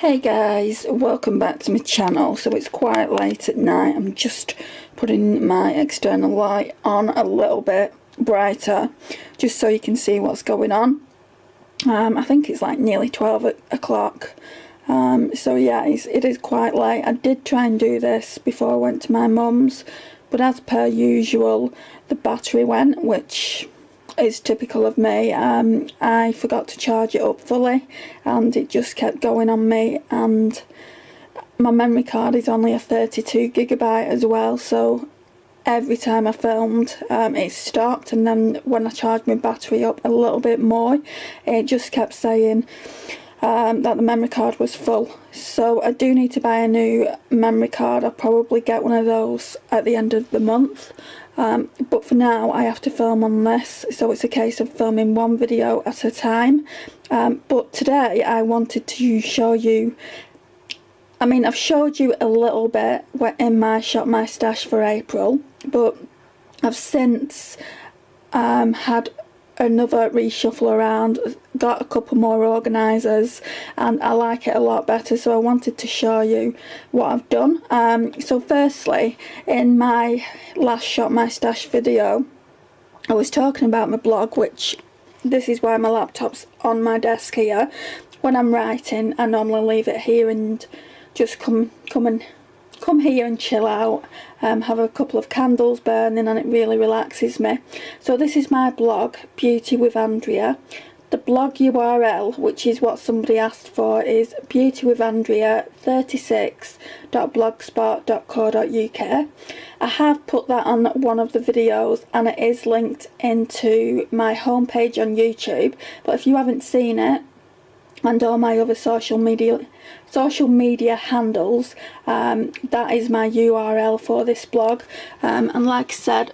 Hey guys, welcome back to my channel. So it's quite late at night. I'm just putting my external light on a little bit brighter just so you can see what's going on. I think it's like nearly 12 o'clock. So yeah, it is quite late. I did try and do this before I went to my mum's, but as per usual the battery went, which is typical of me. I forgot to charge it up fully and it just kept going on me, and my memory card is only a 32GB as well, so every time I filmed it stopped, and then when I charged my battery up a little bit more it just kept saying that the memory card was full. So I do need to buy a new memory card. I'll probably get one of those at the end of the month. But for now I have to film on this, so it's a case of filming one video at a time. But today I wanted to show you, I've showed you a little bit in my Shop My Stash for April, but I've since had another reshuffle around, got a couple more organisers, and I like it a lot better, so I wanted to show you what I've done. So firstly, in my last Shop My Stash video I was talking about my blog, which this is why my laptop's on my desk here. When I'm writing I normally leave it here and just come here and chill out, have a couple of candles burning, and it really relaxes me. So this is my blog, Beauty with Andrea. The blog URL, which is what somebody asked for, is beautywithandrea36.blogspot.co.uk. I have put that on one of the videos and it is linked into my homepage on YouTube, but if you haven't seen it, and all my other social media handles, that is my URL for this blog. And like I said,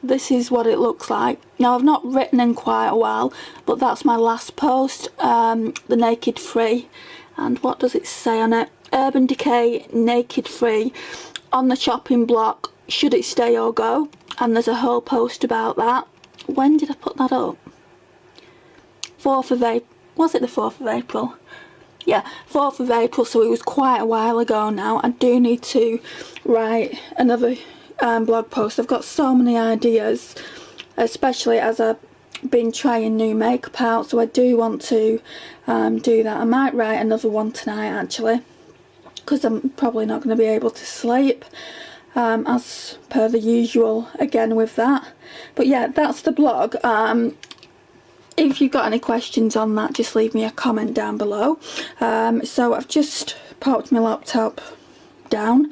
this is what it looks like. Now I've not written in quite a while, but that's my last post, the Naked Free. And what does it say on it? Urban Decay Naked Free on the chopping block, should it stay or go? And there's a whole post about that. When did I put that up? 4th of April. Was it the 4th of April? Yeah, 4th of April, so it was quite a while ago now. I do need to write another blog post. I've got so many ideas, especially as I've been trying new makeup out, so I do want to do that. I might write another one tonight actually, because I'm probably not going to be able to sleep, as per the usual again with that. But yeah, that's the blog. If you've got any questions on that, just leave me a comment down below. So I've just popped my laptop down.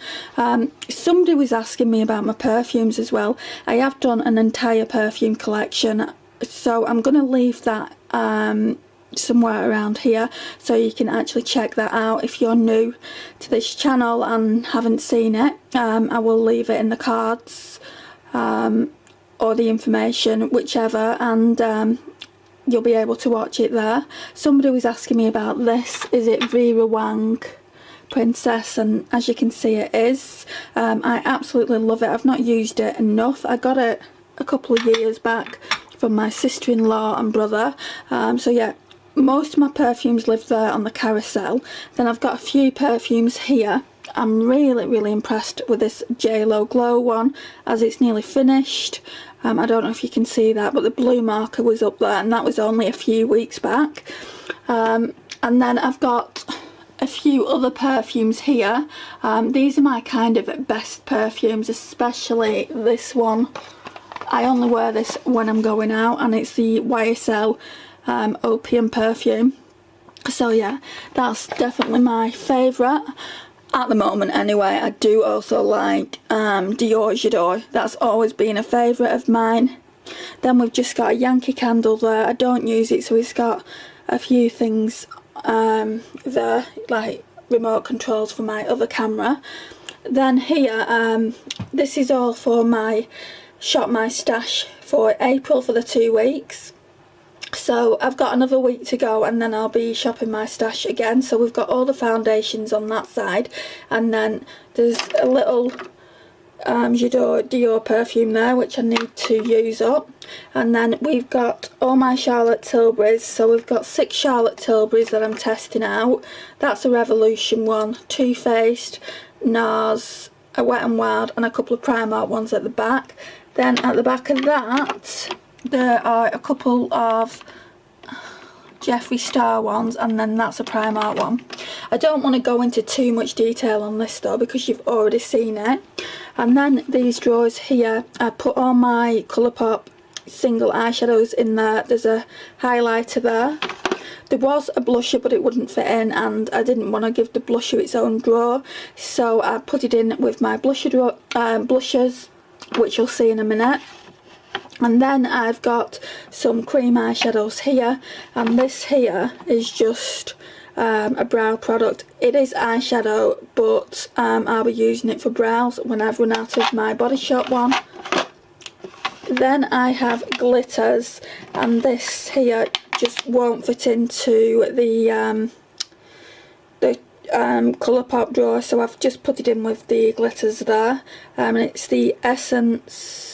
Somebody was asking me about my perfumes as well. I have done an entire perfume collection, so I'm going to leave that somewhere around here so you can actually check that out if you're new to this channel and haven't seen it. I will leave it in the cards or the information, whichever, and you'll be able to watch it there. Somebody was asking me about this. Is it Vera Wang Princess? And as you can see, it is. I absolutely love it. I've not used it enough. I got it a couple of years back from my sister-in-law and brother. So yeah, most of my perfumes live there on the carousel. Then I've got a few perfumes here. I'm really impressed with this JLo Glow one, as it's nearly finished. I don't know if you can see that, but the blue marker was up there, and that was only a few weeks back. And then I've got a few other perfumes here. These are my kind of best perfumes, especially this one. I only wear this when I'm going out, and it's the YSL Opium perfume. So yeah, that's definitely my favourite at the moment anyway. I do also like Dior J'adore. That's always been a favourite of mine. Then we've just got a Yankee candle there. I don't use it, so it's got a few things there, like remote controls for my other camera. Then here, this is all for my Shop My Stash for April for the 2 weeks. So I've got another week to go and then I'll be shopping my stash again. So we've got all the foundations on that side, and then there's a little Dior perfume there, which I need to use up. And then we've got all my Charlotte Tilburys. So we've got 6 Charlotte Tilburys that I'm testing out. That's a Revolution one, Too Faced, NARS, a Wet n Wild, and a couple of Primark ones at the back. Then at the back of that there are a couple of Jeffree Star ones, and then that's a Primark one. I don't want to go into too much detail on this though because you've already seen it. And then these drawers here, I put all my Colourpop single eyeshadows in there. There's a highlighter there. There was a blusher but it wouldn't fit in, and I didn't want to give the blusher its own drawer, so I put it in with my blushers, which you'll see in a minute. And then I've got some cream eyeshadows here, and this here is just a brow product. It is eyeshadow, but I'll be using it for brows when I've run out of my Body Shop one. Then I have glitters, and this here just won't fit into the Colourpop drawer, so I've just put it in with the glitters there. And it's the Essence.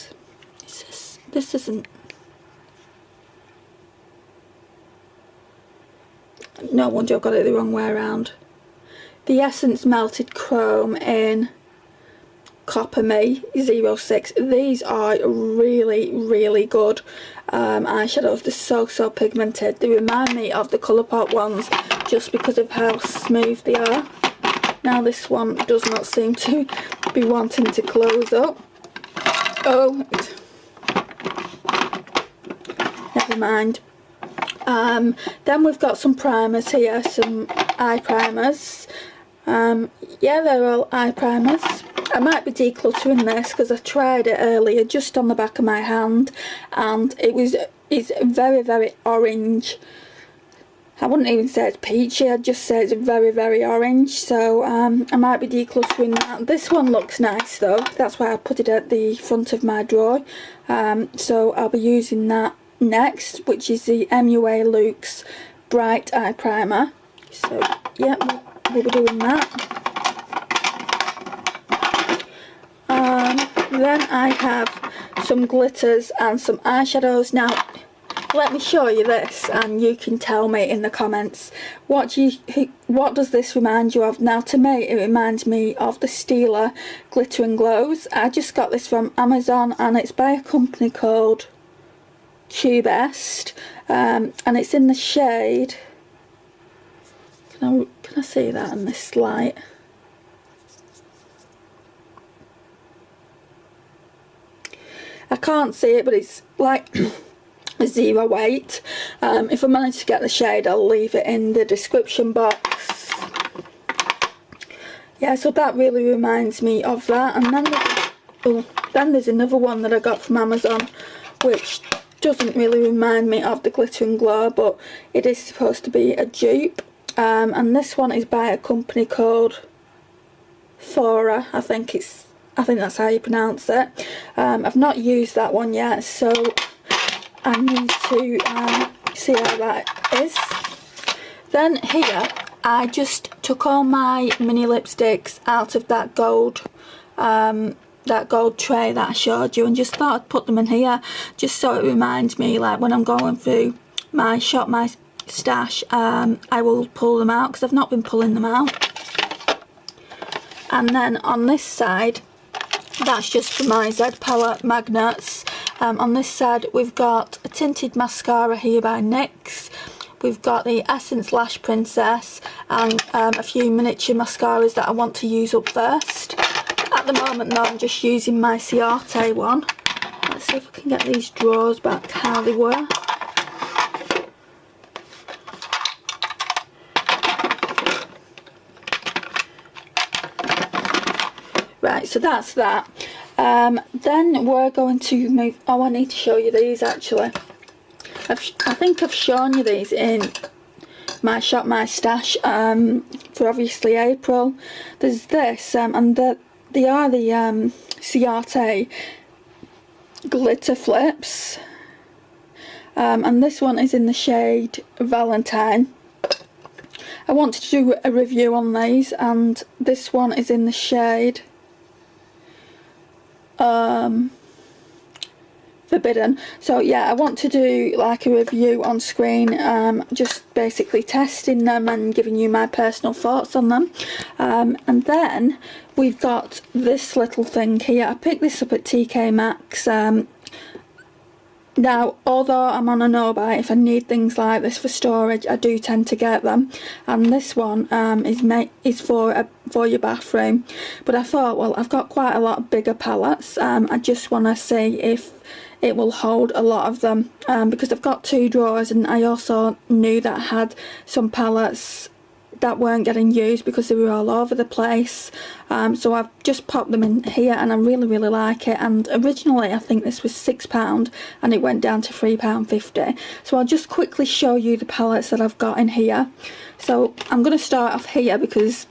This isn't. No wonder I've got it the wrong way around. The Essence Melted Chrome in Copper Me 06. These are really, really good eyeshadows. They're so pigmented. They remind me of the Colourpop ones just because of how smooth they are. Now this one does not seem to be wanting to close up. Oh, never mind. Then we've got some primers here, some eye primers. Yeah, they're all eye primers. I might be decluttering this because I tried it earlier just on the back of my hand, and it's very, very orange. I wouldn't even say it's peachy, I'd just say it's very, very orange, so I might be decluttering that. This one looks nice though, that's why I put it at the front of my drawer. So I'll be using that next, which is the MUA Lux Bright Eye Primer. So yeah, we'll be doing that. Then I have some glitters and some eyeshadows. Now let me show you this and you can tell me in the comments what does this remind you of. Now to me it reminds me of the Stila Glitter and Glows. I just got this from Amazon and it's by a company called Cubest, and it's in the shade, can I see that in this light? I can't see it, but it's like 08. If I manage to get the shade I'll leave it in the description box. Yeah, so that really reminds me of that. And then there's another one that I got from Amazon which doesn't really remind me of the Glitter and Glow, but it is supposed to be a dupe. And this one is by a company called Fora, I think that's how you pronounce it. I've not used that one yet, so I need to see how that is. Then here I just took all my mini lipsticks out of that gold tray that I showed you, and just thought I'd put them in here just so it reminds me, like when I'm going through my stash, I will pull them out because I've not been pulling them out. And then on this side, that's just for my Z Power magnets. On this side we've got a tinted mascara here by NYX. We've got the Essence Lash Princess and a few miniature mascaras that I want to use up first. At the moment though I'm just using my Ciate one. Let's see if I can get these drawers back how they were. Right, so that's that. Then we're going to move. Oh, I need to show you these actually. I think I've shown you these in my Shop My Stash for obviously April. There's this, and they are the Ciate glitter flips, and this one is in the shade Valentine. I want to do a review on these, and this one is in the shade forbidden. So yeah, I want to do like a review on screen, just basically testing them and giving you my personal thoughts on them. And then we've got this little thing here. I picked this up at TK Maxx. Now, although I'm on a no-buy, if I need things like this for storage, I do tend to get them. And this one is for your bathroom. But I thought, well, I've got quite a lot of bigger palettes. I just want to see if it will hold a lot of them, because I've got 2 drawers, and I also knew that I had some palettes that weren't getting used because they were all over the place. So I've just popped them in here, and I really like it. And originally I think this was £6 and it went down to £3.50. So I'll just quickly show you the palettes that I've got in here. So I'm going to start off here because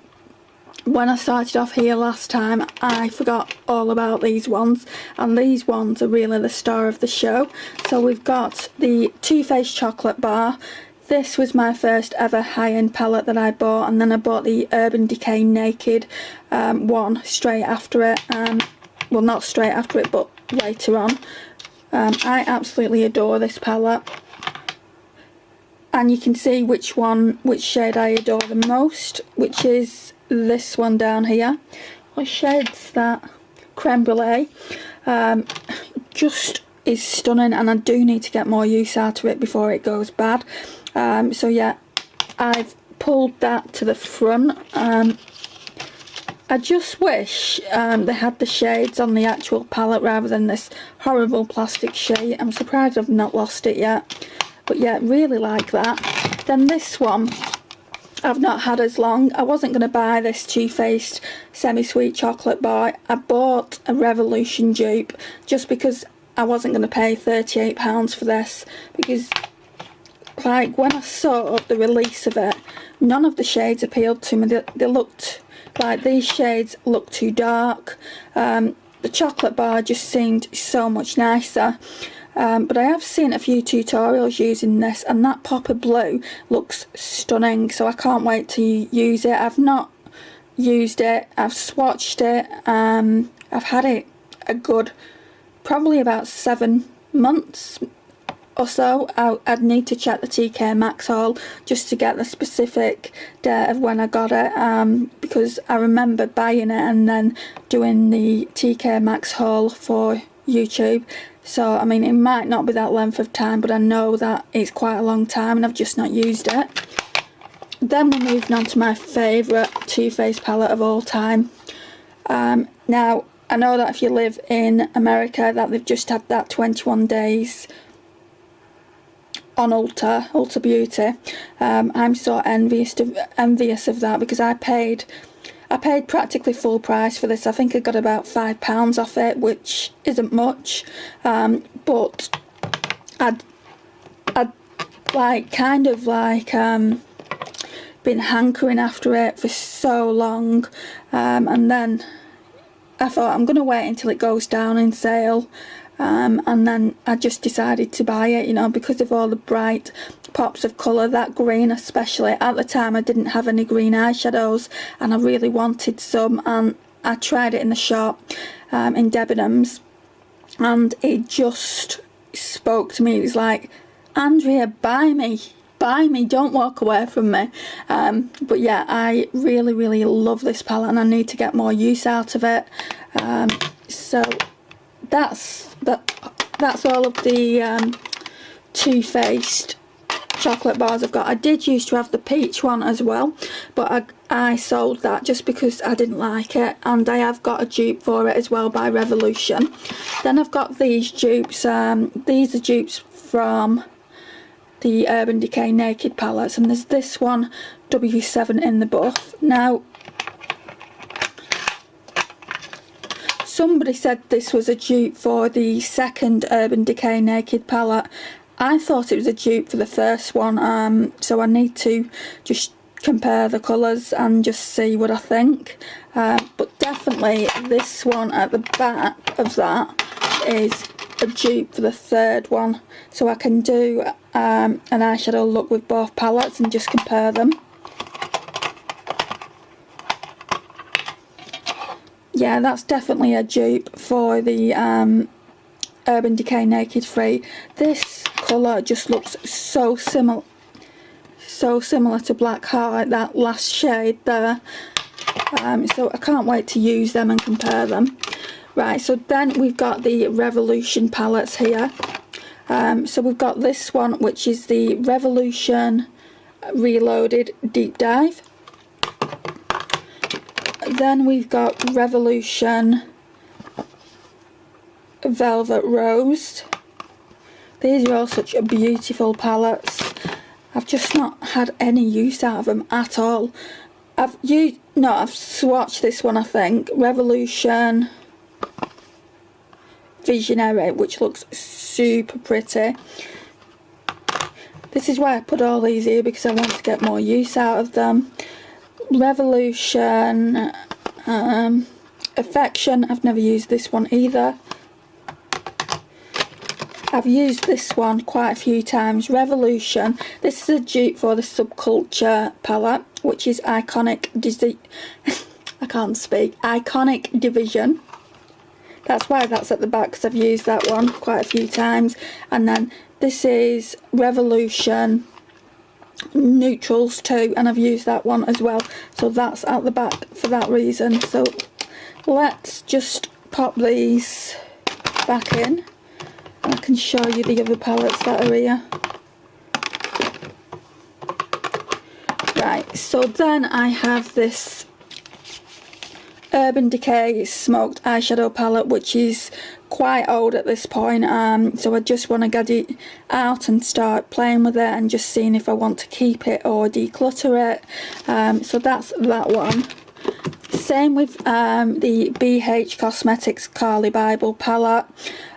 when I started off here last time I forgot all about these ones, and these ones are really the star of the show. So we've got the Too Faced chocolate bar. This was my first ever high-end palette that I bought, and then I bought the Urban Decay Naked one straight after it. Well, not straight after it, but later on. I absolutely adore this palette, and you can see which shade I adore the most, which is this one down here. What shade's that? Creme Brulee. Just is stunning, and I do need to get more use out of it before it goes bad. So yeah, I've pulled that to the front. I just wish they had the shades on the actual palette rather than this horrible plastic sheet. I'm surprised I've not lost it yet. But yeah, really like that. Then this one I've not had as long. I wasn't going to buy this Too Faced semi-sweet chocolate bar. I bought a Revolution dupe just because I wasn't going to pay £38 for this, because like when I saw the release of it, none of the shades appealed to me. They looked like, these shades looked too dark. The chocolate bar just seemed so much nicer. But I have seen a few tutorials using this, and that pop of blue looks stunning, so I can't wait to use it. I've not used it, I've swatched it. I've had it a good probably about 7 months or so. I'd need to check the TK Maxx haul just to get the specific date of when I got it, because I remember buying it and then doing the TK Maxx haul for YouTube. So I mean, it might not be that length of time, but I know that it's quite a long time and I've just not used it. Then we're moving on to my favourite Too Faced palette of all time. Now I know that if you live in America that they've just had that 21 days on Ulta Beauty. I'm so envious of that, because I paid practically full price for this. I think I got about £5 off it, which isn't much, but I'd like kind of like been hankering after it for so long, and then I thought I'm gonna wait until it goes down in sale, and then I just decided to buy it, you know, because of all the bright pops of colour. That green especially, at the time I didn't have any green eyeshadows and I really wanted some, and I tried it in the shop in Debenhams, and it just spoke to me. It was like, Andrea, buy me, don't walk away from me. But yeah, I really love this palette and I need to get more use out of it. So that's all of the Too Faced chocolate bars I've got. I did used to have the peach one as well, but I sold that just because I didn't like it, and I have got a dupe for it as well by Revolution. Then I've got these dupes. These are dupes from the Urban Decay Naked palettes, and there's this one, W7 in the buff. Now, somebody said this was a dupe for the second Urban Decay Naked palette. I thought it was a dupe for the first one, so I need to just compare the colours and just see what I think. But definitely this one at the back of that is a dupe for the third one, so I can do an eyeshadow look with both palettes and just compare them. yeah, that's definitely a dupe for the Urban Decay Naked Free. This colour just looks so similar to Black Heart, like that last shade there. So I can't wait to use them and compare them. Right, so then we've got the Revolution palettes here. So we've got this one, which is the Revolution Reloaded Deep Dive. Then we've got Revolution Velvet Rose. These are all such beautiful palettes. I've just not had any use out of them at all. I've swatched this one, I think. Revolution Visionary, which looks super pretty. This is why I put all these here, because I want to get more use out of them. Revolution Affection, I've never used this one either. I've used this one quite a few times. Revolution, this is a dupe for the Subculture palette, which is Iconic Iconic Division. That's why that's at the back, because I've used that one quite a few times. And then this is Revolution Neutrals 2, and I've used that one as well. So that's at the back for that reason. So let's just pop these back in. And I can show you the other palettes that are here. Right, so then I have this Urban Decay Smoked Eyeshadow palette, which is quite old at this point, so I just want to get it out and start playing with it and just seeing if I want to keep it or declutter it. So that's that one. Same with the BH Cosmetics Carli Bybel palette.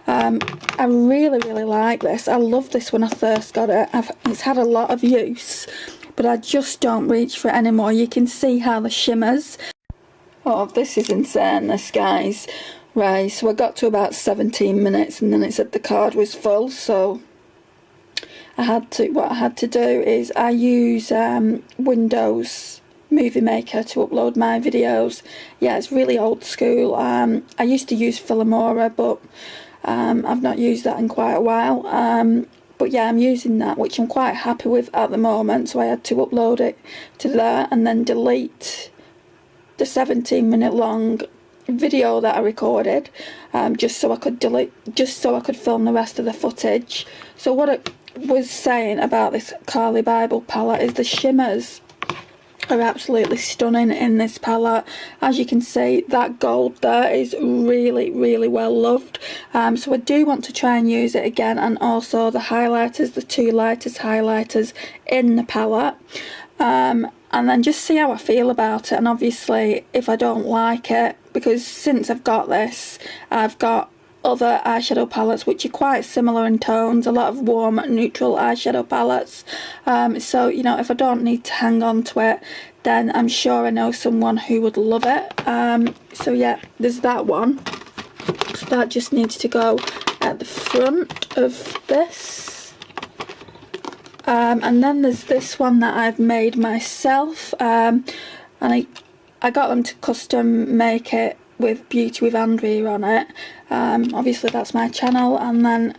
I really like this. I loved this when I first got it. It's had a lot of use, but I just don't reach for it anymore. You can see how the shimmers. Oh, this is insane, this, guys. Right, so I got to about 17 minutes and then it said the card was full, so what I had to do is I use Windows Movie Maker to upload my videos. Yeah, it's really old school. I used to use Filmora, but I've not used that in quite a while. But yeah, I'm using that, which I'm quite happy with at the moment, so I had to upload it to there and then delete the 17-minute long video that I recorded, just so I could film the rest of the footage. So what it was saying about this Carli Bybel palette is the shimmers are absolutely stunning in this palette. As you can see, that gold there is really well loved. So I do want to try and use it again, and also the highlighters, the two lightest highlighters in the palette. And then just see how I feel about it, and obviously if I don't like it, because since I've got this, I've got other eyeshadow palettes which are quite similar in tones, a lot of warm neutral eyeshadow palettes, so you know, if I don't need to hang on to it, then I'm sure I know someone who would love it. So yeah, there's that one, so that just needs to go at the front of this. And then there's this one that I've made myself, and I got them to custom make it with Beauty with Andrea on it. Obviously that's my channel. And then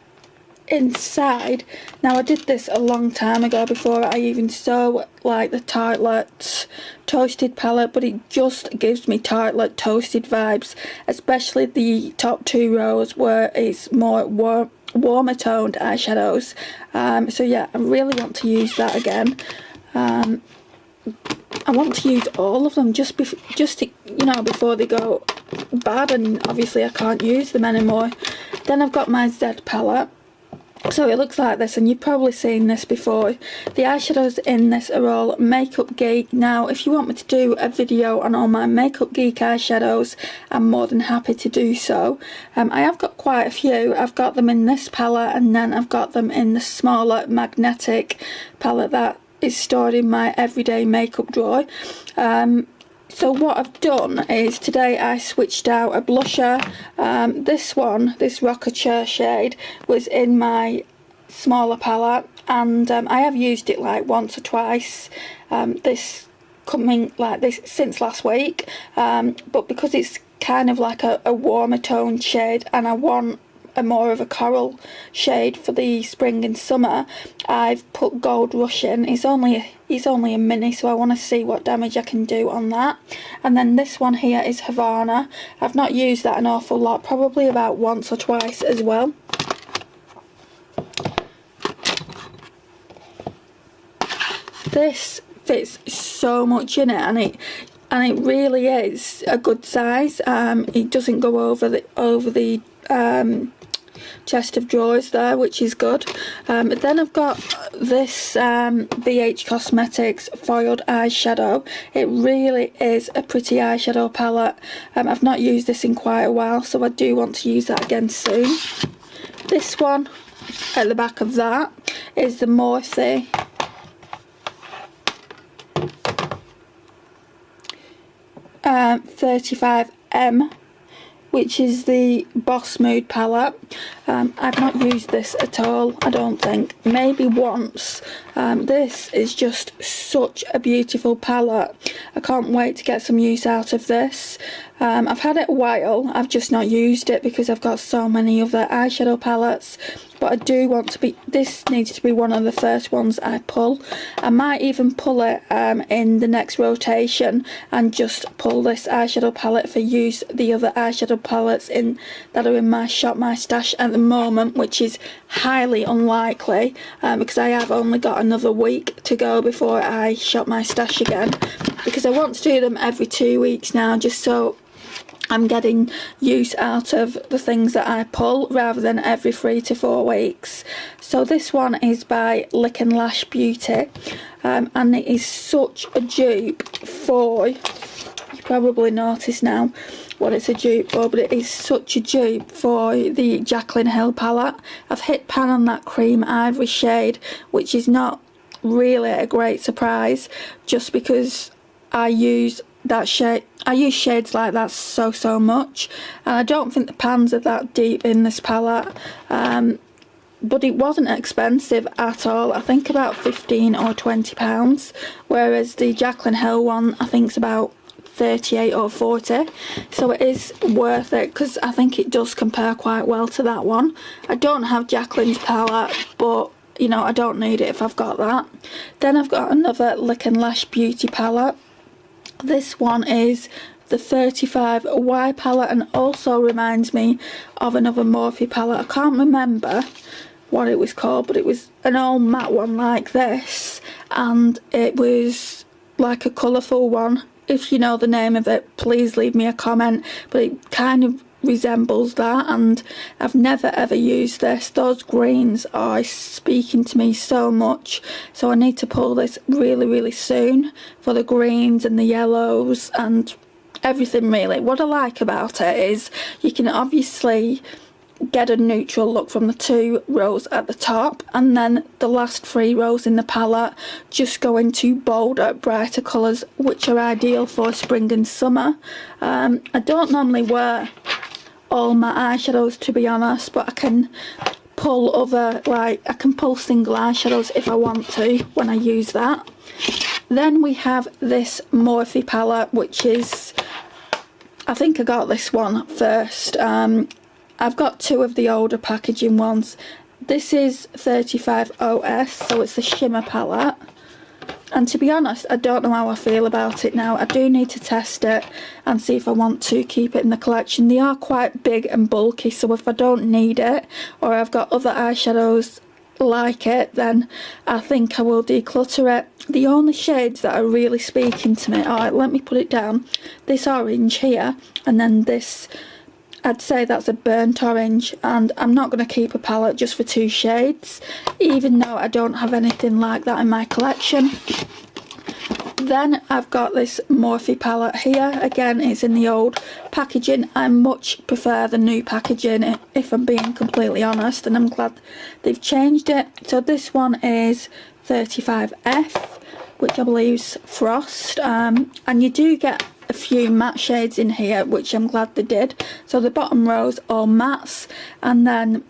inside, now I did this a long time ago before I even saw like the Tartelette Toasted palette, but it just gives me Tartelette Toasted vibes, especially the top two rows where it's more warmer toned eyeshadows. So yeah, I really want to use that again. I want to use all of them just to, you know, before they go bad and obviously I can't use them anymore. Then I've got my Z palette. So it looks like this, and you've probably seen this before. The eyeshadows in this are all Makeup Geek. Now if you want me to do a video on all my Makeup Geek eyeshadows, I'm more than happy to do so. I have got quite a few. I've got them in this palette, and then I've got them in the smaller magnetic palette that is stored in my everyday makeup drawer. So what I've done is today I switched out a blusher. This one, this Rocker Chair shade, was in my smaller palette, and I have used it like once or twice since last week, but because it's kind of like a warmer toned shade, and I want a more of a coral shade for the spring and summer, I've put Gold Rush in. It's only a mini, so I want to see what damage I can do on that. And then this one here is Havana. I've not used that an awful lot, probably about once or twice as well. This fits so much in it, and it really is a good size. It doesn't go over the chest of drawers there, which is good. Then I've got this BH Cosmetics foiled eyeshadow. It really is a pretty eyeshadow palette. I've not used this in quite a while, so I do want to use that again soon. This one at the back of that is the Morphe 35M, which is the Boss Mood palette. I've not used this at all, I don't think, maybe once. This is just such a beautiful palette. I can't wait to get some use out of this. I've had it a while, I've just not used it because I've got so many other eyeshadow palettes, but I do want to be, this needs to be one of the first ones I pull. I might even pull it in the next rotation and just pull this eyeshadow palette for use the other eyeshadow palettes that are in my Shop My Stash at the moment, which is highly unlikely because I have only got another week to go before I shop my stash again, because I want to do them every 2 weeks now, just so I'm getting use out of the things that I pull rather than every 3 to 4 weeks. So this one is by Lick and Lash Beauty, and it is such a dupe for, you probably noticed now what it's a dupe for, but it is such a dupe for the Jaclyn Hill palette. I've hit pan on that cream ivory shade, which is not really a great surprise, just because I use that shade. I use shades like that so much, and I don't think the pans are that deep in this palette. But it wasn't expensive at all. I think about £15 or £20, whereas the Jaclyn Hill one I think is about 38 or 40, so it is worth it because I think it does compare quite well to that one. I don't have Jaclyn's palette, but you know, I don't need it if I've got that. Then I've got another Lick and Lash Beauty palette. This one is the 35Y palette, and also reminds me of another Morphe palette. I can't remember what it was called, but it was an old matte one like this, and it was like a colourful one. If you know the name of it, please leave me a comment, but it kind of resembles that, and I've never ever used this. Those greens are speaking to me so much, so I need to pull this really soon for the greens and the yellows and everything really. What I like about it is you can obviously get a neutral look from the 2 rows at the top, and then the last 3 rows in the palette just go into bolder, brighter colours, which are ideal for spring and summer. I don't normally wear all my eyeshadows, to be honest, but I can pull other, like I can pull single eyeshadows if I want to when I use that. Then we have this Morphe palette, which is, I think I got this one first. I've got 2 of the older packaging ones. This is 35OS, so it's the shimmer palette. And to be honest, I don't know how I feel about it now. I do need to test it and see if I want to keep it in the collection. They are quite big and bulky, so if I don't need it, or I've got other eyeshadows like it, then I think I will declutter it. The only shades that are really speaking to me are, let me put it down, this orange here, and then this, I'd say that's a burnt orange, and I'm not going to keep a palette just for 2 shades, even though I don't have anything like that in my collection. Then I've got this Morphe palette here. Again, it's in the old packaging. I much prefer the new packaging, if I'm being completely honest, and I'm glad they've changed it. So this one is 35F, which I believe is Frost, and you do get a few matte shades in here, which I'm glad they did. So the bottom rows are mattes, and then,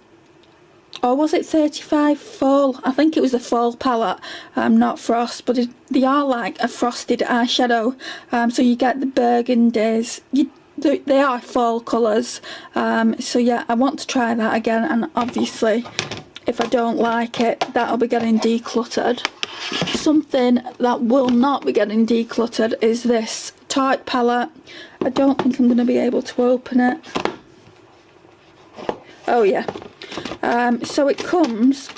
or was it 35 Fall? I think it was the Fall palette, not Frost, but they are like a frosted eyeshadow. So you get the burgundies, they are fall colours, so yeah, I want to try that again, and obviously if I don't like it, that'll be getting decluttered. Something that will not be getting decluttered is this Tarte palette. I don't think I'm going to be able to open it. Oh yeah. So it comes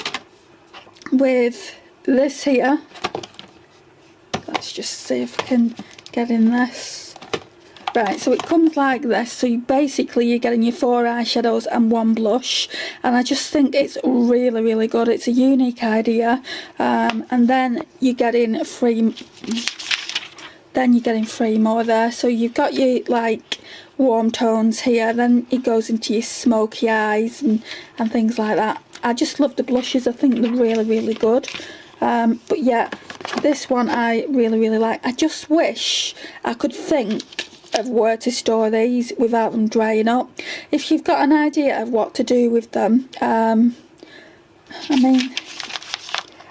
with this here. Let's just see if I can get in this. Right, so it comes like this. So you're getting your 4 eyeshadows and 1 blush, and I just think it's really, really good. It's a unique idea. And then you're getting three more there. So you've got your like warm tones here, then it goes into your smoky eyes and things like that. I just love the blushes. I think they're really, really good. But yeah, this one I really, really like. I just wish I could think of where to store these without them drying up. If you've got an idea of what to do with them, I mean,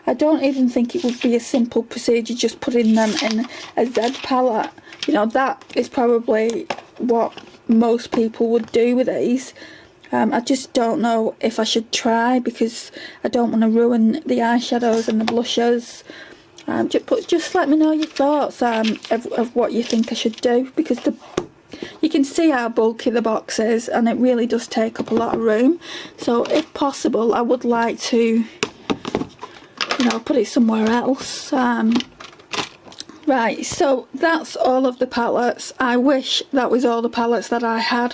I don't even think it would be a simple procedure just putting them in a Z palette. You know, that is probably what most people would do with these. I just don't know if I should try, because I don't want to ruin the eyeshadows and the blushes. Just let me know your thoughts of what you think I should do, because you can see how bulky the box is, and it really does take up a lot of room. So if possible, I would like to, you know, put it somewhere else. Right, so that's all of the palettes. I wish that was all the palettes that I had,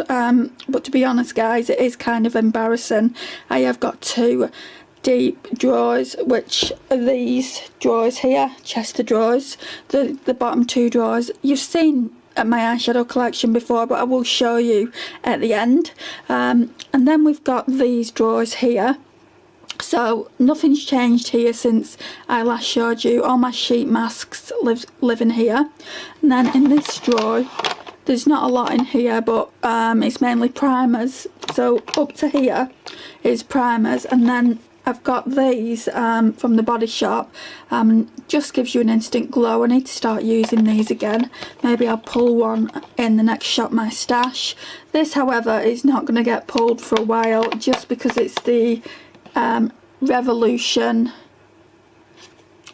but to be honest guys, it is kind of embarrassing. I have got 2 deep drawers, which are these drawers here, chest of drawers. The bottom 2 drawers you've seen at my eyeshadow collection before, but I will show you at the end. And then we've got these drawers here. So nothing's changed here since I last showed you. All my sheet masks live in here. And then in this drawer, there's not a lot in here, but it's mainly primers. So up to here is primers, and then I've got these from the Body Shop. Just gives you an instant glow. I need to start using these again. Maybe I'll pull one in the next Shop My Stash. This, however, is not going to get pulled for a while, just because it's the Revolution,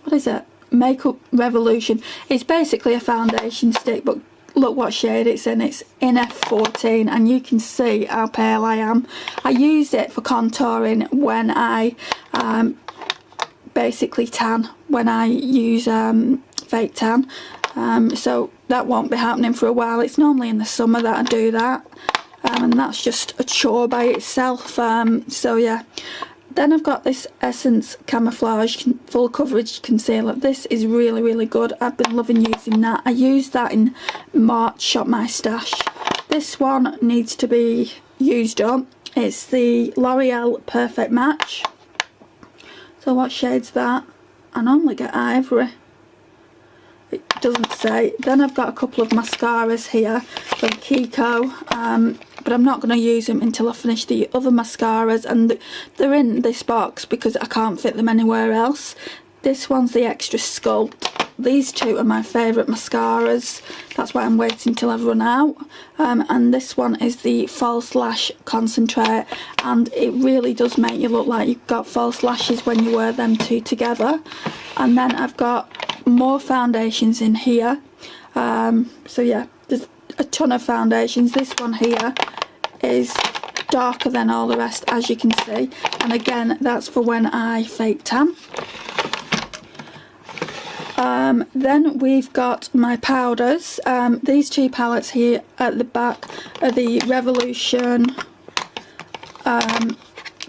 what is it? Makeup Revolution. It's basically a foundation stick, but look what shade it's in. It's in F14, and you can see how pale I am. I use it for contouring when I basically tan, when I use fake tan. So that won't be happening for a while. It's normally in the summer that I do that, and that's just a chore by itself. So yeah. Then I've got this Essence Camouflage Full Coverage Concealer. This is really, really good. I've been loving using that. I used that in March Shop My Stash. This one needs to be used up. It's the L'Oreal Perfect Match. So what shade's that? I normally get Ivory. It doesn't say. Then I've got a couple of mascaras here from Kiko. But I'm not going to use them until I finish the other mascaras, and they're in this box because I can't fit them anywhere else. This one's the Extra Sculpt. These 2 are my favourite mascaras. That's why I'm waiting till I've run out. And this one is the False Lash Concentrate, and it really does make you look like you've got false lashes when you wear them 2 together. And then I've got more foundations in here. So yeah, there's a ton of foundations. This one here is darker than all the rest, as you can see, and again, that's for when I fake tan. Then we've got my powders. These 2 palettes here at the back are the Revolution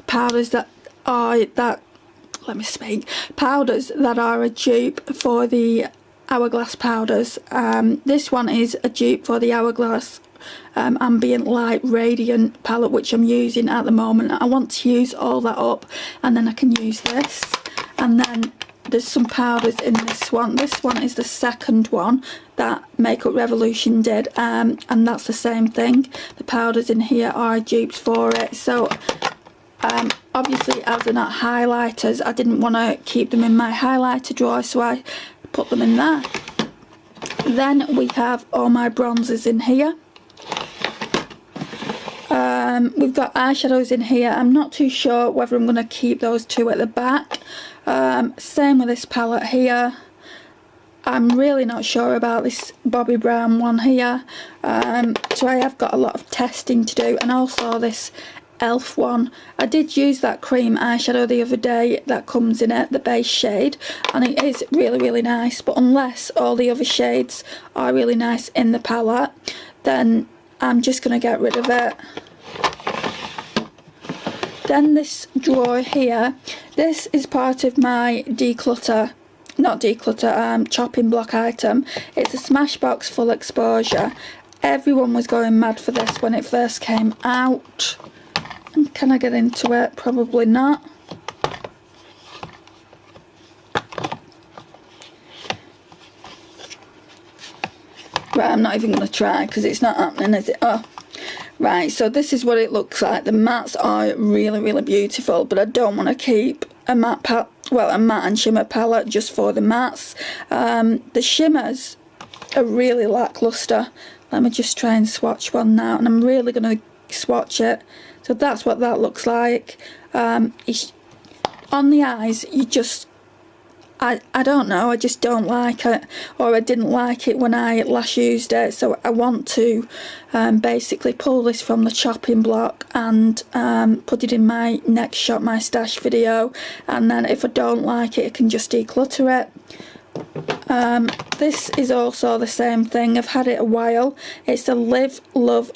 powders that are powders that are a dupe for the Hourglass powders. This one is a dupe for the Hourglass Ambient Light Radiant palette, which I'm using at the moment. I want to use all that up, and then I can use this. And then there's some powders in this one. This one is the second one that Makeup Revolution did, and that's the same thing. The powders in here are dupes for it. So obviously, as they're not highlighters, I didn't want to keep them in my highlighter drawer, so I put them in there. Then we have all my bronzers in here. We've got eyeshadows in here. I'm not too sure whether I'm going to keep those two at the back. Same with this palette here. I'm really not sure about this Bobbi Brown one here. So I have got a lot of testing to do, and also this e.l.f. one. I did use that cream eyeshadow the other day that comes in it, the base shade, and it is really, really nice. But unless all the other shades are really nice in the palette, then I'm just going to get rid of it. Then this drawer here, this is part of my chopping block item. It's a Smashbox Full Exposure. Everyone was going mad for this when it first came out. Can I get into it? Probably not. Right, I'm not even going to try because it's not happening, is it? Oh, right, so this is what it looks like. The mattes are really, really beautiful, but I don't want to keep a matte and shimmer palette just for the mattes. The shimmers are really lackluster. Let me just try and swatch one now, and I'm really going to swatch it. So that's what that looks like. On the eyes, you just, I don't know, I just don't like it, or I didn't like it when I last used it. So I want to basically pull this from the chopping block and put it in my next Shop My Stash video, and then if I don't like it, I can just declutter it. This is also the same thing. I've had it a while. It's the Live Love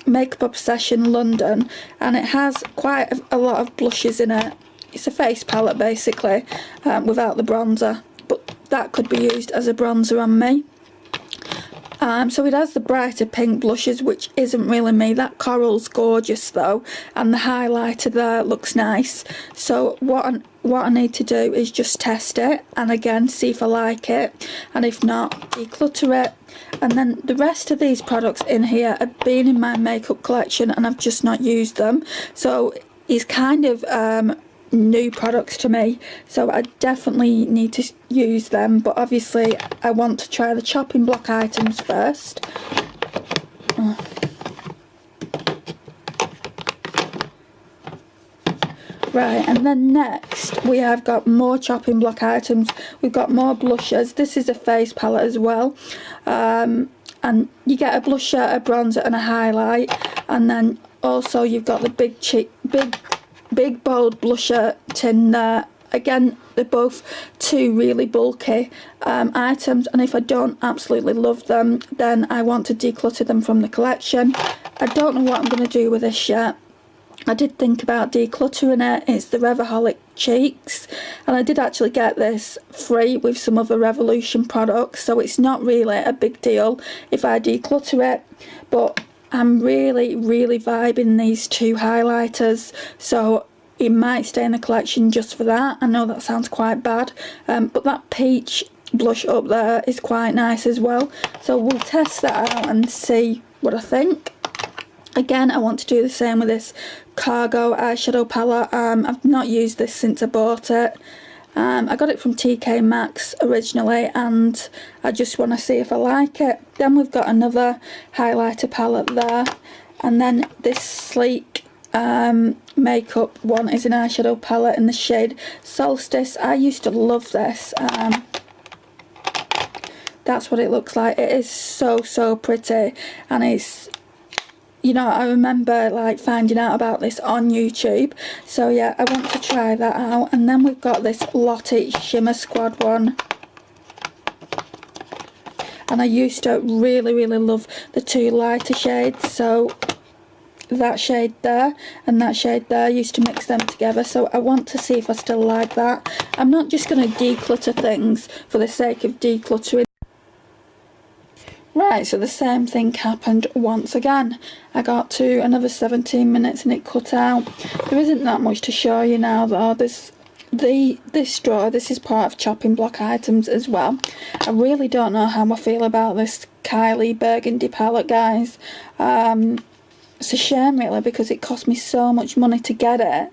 Makeup Obsession London, and it has quite a lot of blushes in it. It's a face palette basically, without the bronzer, but that could be used as a bronzer on me. So it has the brighter pink blushes, which isn't really me. That coral's gorgeous though, and the highlighter there looks nice. So what I need to do is just test it, and again see if I like it, and if not, declutter it. And then the rest of these products in here have been in my makeup collection and I've just not used them. So it's kind of new products to me, so I definitely need to use them, but obviously I want to try the chopping block items first. Right, and then next we have got more chopping block items. We've got more blushers. This is a face palette as well, and you get a blusher, a bronzer and a highlight, and then also you've got the big bold blusher tin there. Again, they're both two really bulky items, and if I don't absolutely love them, then I want to declutter them from the collection. I don't know what I'm going to do with this yet. I did think about decluttering it. It's the Revaholic Cheeks, and I did actually get this free with some other Revolution products, so it's not really a big deal if I declutter it, but I'm really, really vibing these two highlighters, so it might stay in the collection just for that. I know that sounds quite bad, but that peach blush up there is quite nice as well, so we'll test that out and see what I think. Again, I want to do the same with this Cargo eyeshadow palette. I've not used this since I bought it. I got it from TK Maxx originally, and I just want to see if I like it. Then we've got another highlighter palette there, and then this Sleek makeup one is an eyeshadow palette in the shade Solstice. I used to love this. That's what it looks like. It is so pretty, and it's, you know, I remember like finding out about this on YouTube, so yeah, I want to try that out. And then we've got this Lottie Shimmer Squad one, and I used to really love the two lighter shades, so that shade there and that shade there, I used to mix them together, so I want to see if I still like that. I'm not just going to declutter things for the sake of decluttering. Right, so the same thing happened once again. I got to another 17 minutes and it cut out. There isn't that much to show you now though. This drawer, this is part of chopping block items as well. I really don't know how I feel about this Kylie Burgundy palette, guys. It's a shame really, because it cost me so much money to get it.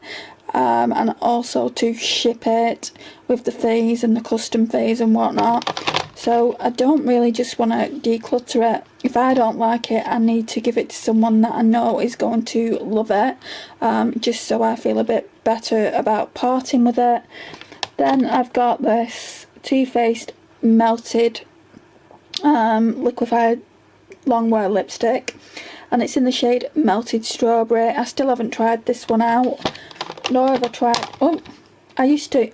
And also to ship it with the fees and the custom fees and whatnot. so I don't really just want to declutter it. If I don't like it, I need to give it to someone that I know is going to love it, just so I feel a bit better about parting with it. Then I've got this Too Faced Melted Liquefied Longwear lipstick, and it's in the shade Melted Strawberry. I still haven't tried this one out, nor have I tried,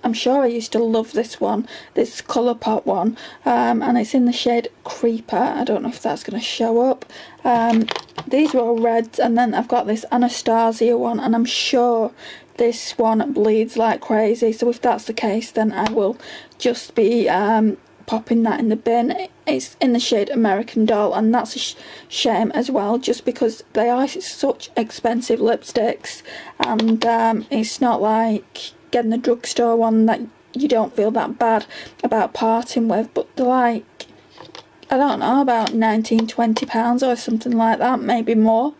I'm sure I used to love this one, this Colourpop one, and it's in the shade Creeper. I don't know if that's going to show up. These were all reds, and then I've got this Anastasia one, and I'm sure this one bleeds like crazy, so if that's the case, then I will just be popping that in the bin. It's in the shade American Doll, and that's a shame as well, just because they are such expensive lipsticks, and it's not like getting the drugstore one that you don't feel that bad about parting with, but they're like, I don't know, about £19–20 or something like that, maybe more.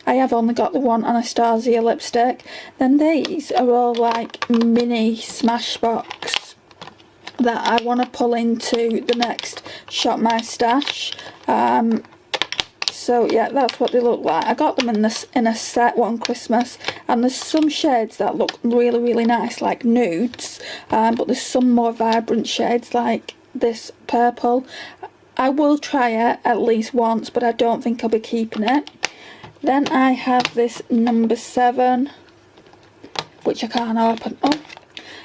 I have only got the one Anastasia lipstick. Then these are all like mini Smashbox that I want to pull into the next Shop My Stash. So yeah, that's what they look like. I got them in a set one Christmas, and there's some shades that look really, really nice, like nudes, but there's some more vibrant shades like this purple. I will try it at least once, but I don't think I'll be keeping it. Then I have this number 7, which I can't open. Oh,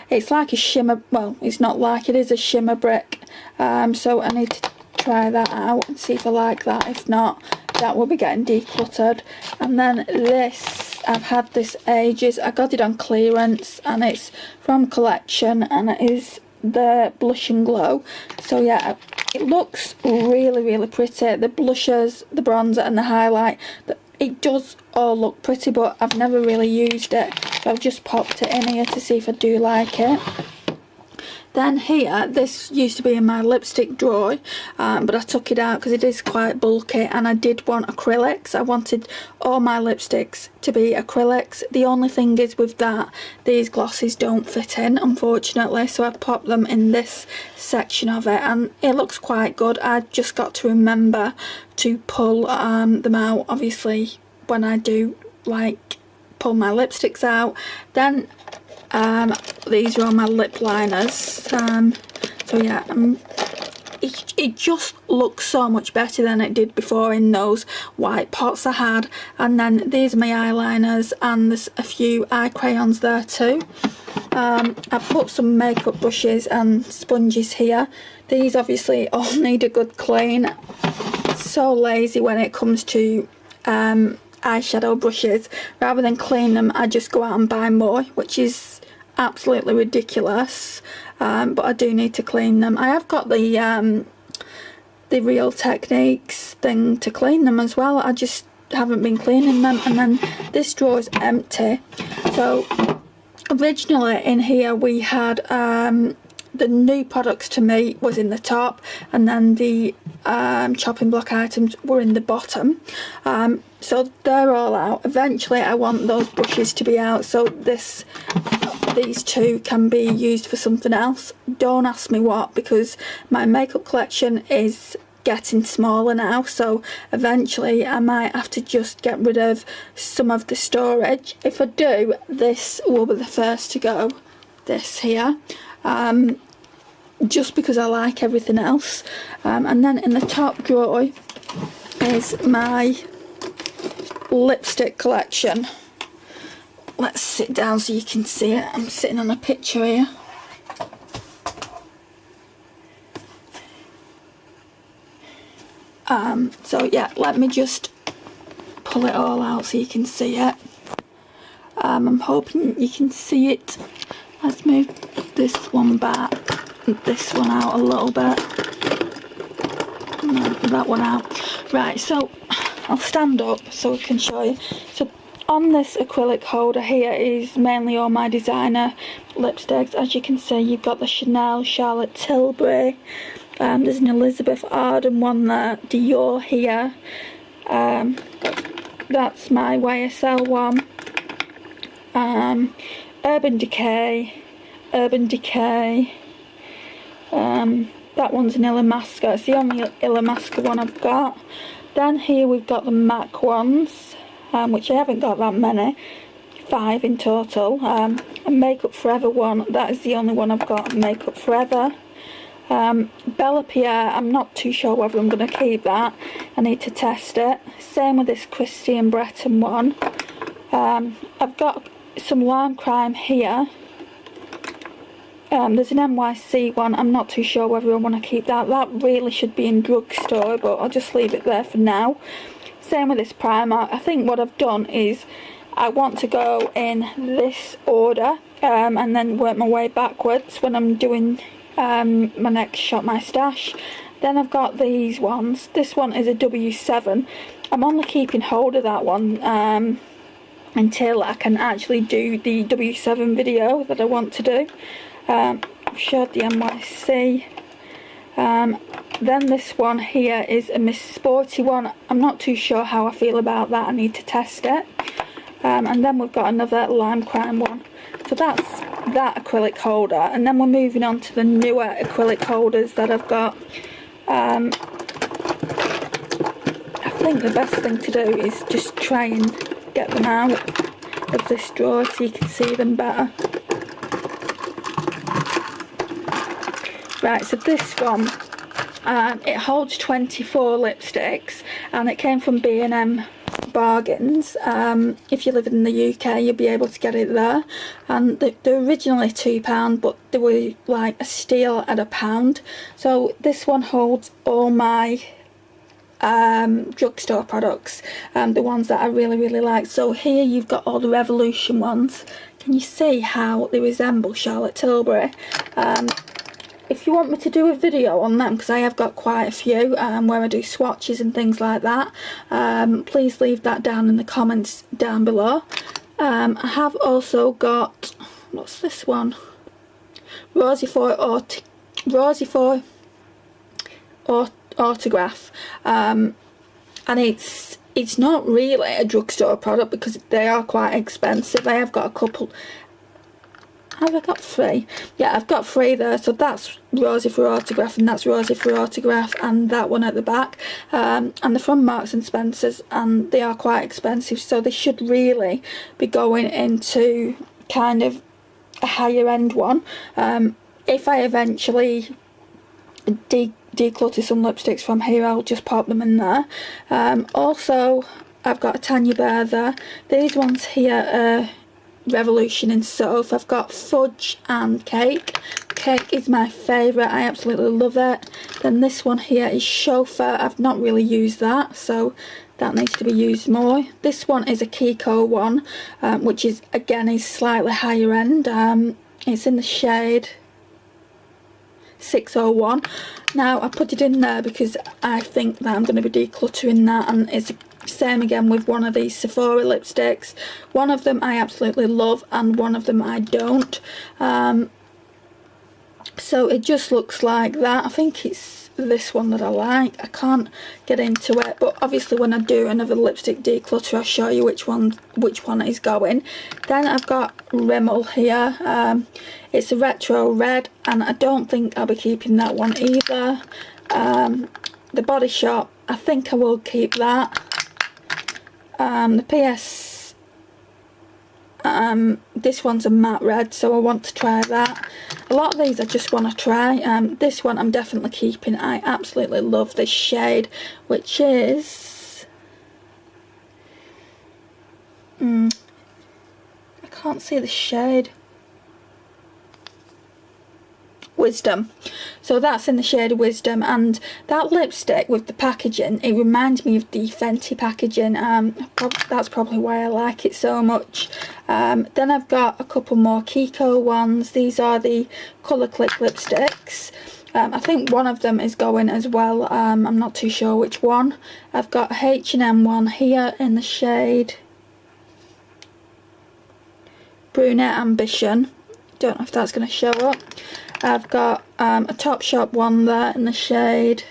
it's like a shimmer, well, it's not like, it is a shimmer brick, so I need to try that out and see if I like that. If not, that will be getting decluttered. And then this, I've had this ages. I got it on clearance, and it's from Collection, and it is the Blush and Glow. So yeah, it looks really, really pretty. The blushes, the bronzer and the highlight, it does all look pretty, but I've never really used it, so I've just popped it in here to see if I do like it. Then here, this used to be in my lipstick drawer, but I took it out because it is quite bulky, and I did want acrylics. I wanted all my lipsticks to be acrylics. The only thing is with that, these glosses don't fit in, unfortunately, so I popped them in this section of it, and it looks quite good. I just got to remember to pull them out, obviously, when I do, like, pull my lipsticks out. Then these are all my lip liners, so yeah, it just looks so much better than it did before in those white pots I had. And then these are my eyeliners, and there's a few eye crayons there too. I put some makeup brushes and sponges here. These obviously all need a good clean. So lazy when it comes to eyeshadow brushes. Rather than clean them, I just go out and buy more, which is absolutely ridiculous, but I do need to clean them. I have got the Real Techniques thing to clean them as well. I just haven't been cleaning them. And then this drawer is empty. So originally in here we had the new products to me was in the top, and then the chopping block items were in the bottom. So they're all out. Eventually I want those brushes to be out, so these two can be used for something else. Don't ask me what, because my makeup collection is getting smaller now, so eventually I might have to just get rid of some of the storage. If I do, this will be the first to go, this here, just because I like everything else. And then in the top drawer is my lipstick collection. Let's sit down so you can see it. I'm sitting on a picture here. So yeah, let me just pull it all out so you can see it. I'm hoping you can see it. Let's move this one back, this one out a little bit, and then that one out. Right, so I'll stand up so we can show you. So on this acrylic holder here is mainly all my designer lipsticks. As you can see, you've got the Chanel, Charlotte Tilbury, there's an Elizabeth Arden one there, Dior here, that's my YSL one, Urban Decay, that one's an Illamasqua. It's the only Illamasqua one I've got. Then here we've got the MAC ones, which I haven't got that many, 5 in total. A Makeup Forever one, that is the only one I've got, Makeup Forever. Bella Pierre, I'm not too sure whether I'm going to keep that. I need to test it. Same with this Christian Breton one. I've got some Lime Crime here. There's an NYC one. I'm not too sure whether I want to keep that. That really should be in drugstore, but I'll just leave it there for now. Same with this Primark. I think what I've done is I want to go in this order and then work my way backwards when I'm doing my next Shop My Stash. Then I've got these ones. This one is a W7. I'm only keeping hold of that one until I can actually do the W7 video that I want to do. I've showed the NYC. Then this one here is a Miss Sporty one. I'm not too sure how I feel about that. I need to test it. And then we've got another Lime Crime one. So that's that acrylic holder. And then we're moving on to the newer acrylic holders that I've got. I think the best thing to do is just try and get them out of this drawer so you can see them better. Right, so this one, it holds 24 lipsticks, and it came from B&M Bargains. If you live in the UK, you'll be able to get it there. And they're originally £2, but they were like a steal at £1. So this one holds all my drugstore products, the ones that I really like. So here you've got all the Revolution ones. Can you see how they resemble Charlotte Tilbury? If you want me to do a video on them, because I have got quite a few where I do swatches and things like that, please leave that down in the comments down below. I have also got, what's this one? Rosie4 Autograph, and it's not really a drugstore product because they are quite expensive. I have got a couple. Have I got 3? Yeah, I've got 3 there. So that's Rosie for Autograph, and that's Rosie for Autograph, and that one at the back. And they're from Marks and Spencer's, and they are quite expensive, so they should really be going into kind of a higher end one. If I eventually declutter some lipsticks from here, I'll just pop them in there. Also, I've got a Tanya Bear there. These ones here are Revolution in Soph. I've got Fudge and Cake. Cake is my favourite. I absolutely love it. Then this one here is Chauffeur. I've not really used that, so that needs to be used more. This one is a Kiko one, which is again is slightly higher end. It's in the shade 601. Now I put it in there because I think that I'm going to be decluttering that, and it's same again with one of these Sephora lipsticks. One of them I absolutely love and one of them I don't. So it just looks like that. I think it's this one that I like. I can't get into it, but obviously when I do another lipstick declutter, I'll show you which one is going. Then I've got Rimmel here. It's a retro red, and I don't think I'll be keeping that one either. The Body Shop, I think I will keep that. The PS, this one's a matte red, so I want to try that. A lot of these I just want to try. This one I'm definitely keeping. I absolutely love this shade, which is I can't see the shade. Wisdom. So that's in the shade of Wisdom, and that lipstick with the packaging, it reminds me of the Fenty packaging. That's probably why I like it so much. Then I've got a couple more Kiko ones. These are the Colour Click lipsticks. I think one of them is going as well. I'm not too sure which one. I've got a H&M one here in the shade Brunette Ambition. Don't know if that's going to show up. I've got a Topshop one there in the shade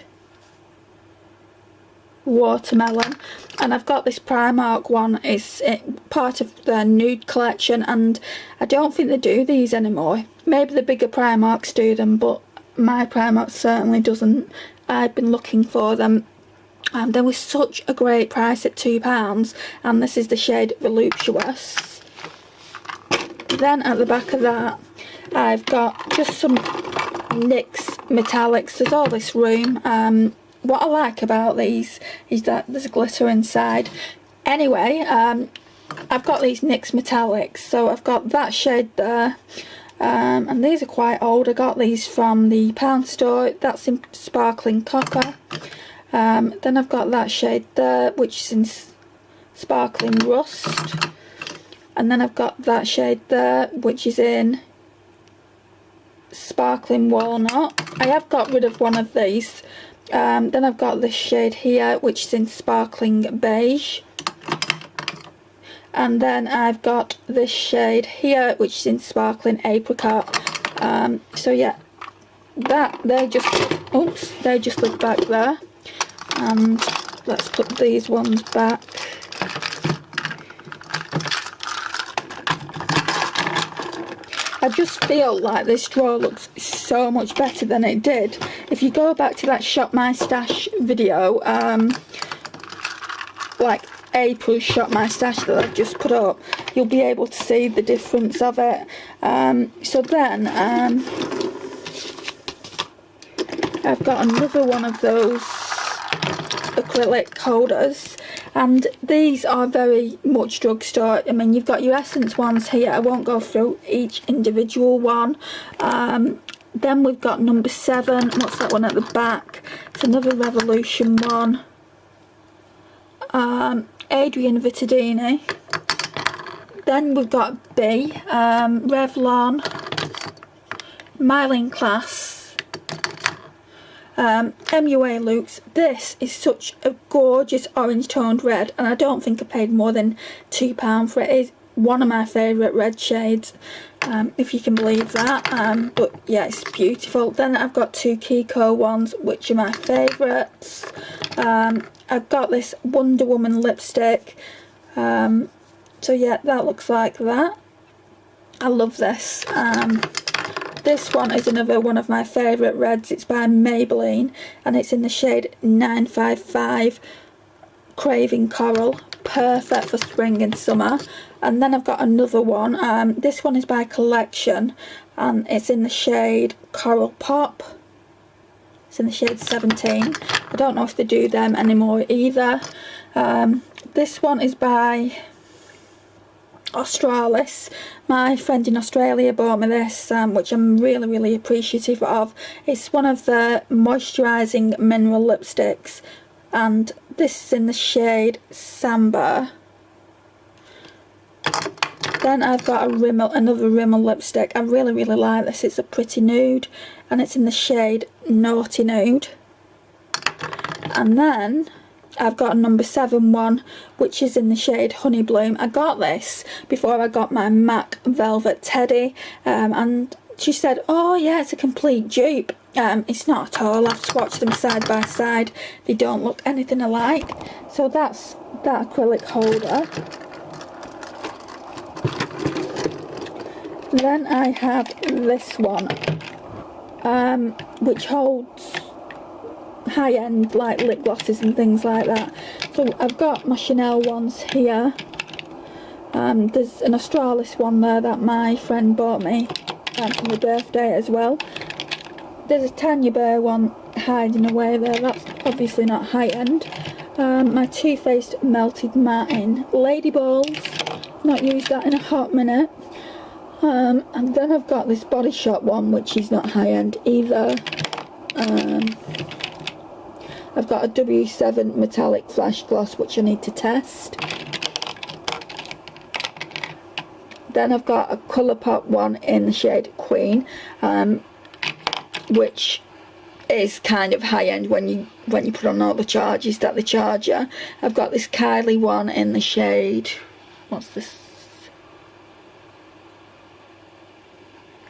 Watermelon, and I've got this Primark one. It's part of their nude collection, and I don't think they do these anymore. Maybe the bigger Primarks do them, but my Primark certainly doesn't. I've been looking for them. They were such a great price at £2, and this is the shade Voluptuous. Then at the back of that, I've got just some NYX metallics. There's all this room. What I like about these is that there's glitter inside. Anyway, I've got these NYX metallics, so I've got that shade there. And these are quite old. I got these from the pound store. That's in Sparkling Copper. Then I've got that shade there, which is in Sparkling Rust. And then I've got that shade there, which is in Sparkling Walnut. I have got rid of one of these. Then I've got this shade here, which is in Sparkling Beige. And then I've got this shade here, which is in Sparkling Apricot. So yeah, they just look back there. And let's put these ones back. I just feel like this drawer looks so much better than it did. If you go back to that Shop My Stash video, like April's Shop My Stash that I've just put up, you'll be able to see the difference of it. So then I've got another one of those acrylic holders, and these are very much drugstore. I mean, you've got your Essence ones here. I won't go through each individual one. Then we've got number 7. What's that one at the back? It's another Revolution one. Adrian Vittadini. Then we've got B, Revlon, Myline Class, MUA Lux. This is such a gorgeous orange toned red, and I don't think I paid more than £2 for it. It is one of my favourite red shades, if you can believe that. But yeah, it's beautiful. Then I've got 2 Kiko ones, which are my favourites. I've got this Wonder Woman lipstick. So yeah, that looks like that. I love this. This one is another one of my favourite reds. It's by Maybelline, and it's in the shade 955 Craving Coral. Perfect for spring and summer. And then I've got another one. This one is by Collection, and it's in the shade Coral Pop. It's in the shade 17. I don't know if they do them anymore either. This one is by Australis. My friend in Australia bought me this, which I'm really appreciative of. It's one of the moisturising mineral lipsticks, and this is in the shade Samba. Then I've got another Rimmel lipstick. I really like this. It's a pretty nude, and it's in the shade Naughty Nude. And then I've got a number 7 one, which is in the shade Honey Bloom. I got this before I got my MAC Velvet Teddy, and she said, oh yeah, it's a complete dupe. It's not at all. I've swatched them side by side. They don't look anything alike. So that's that acrylic holder. Then I have this one, which holds high-end like lip glosses and things like that. So I've got my Chanel ones here. There's an Australis one there that my friend bought me for my birthday as well. There's a Tanya Bear one hiding away there. That's obviously not high-end. My Too Faced Melted Matte in Lady Balls. Not used that in a hot minute. And then I've got this Body Shop one, which is not high-end either. I've got a W7 metallic flash gloss, which I need to test. Then I've got a Colourpop one in the shade Queen, which is kind of high-end when you put on all the charges that they charge you. I've got this Kylie one in the shade, what's this?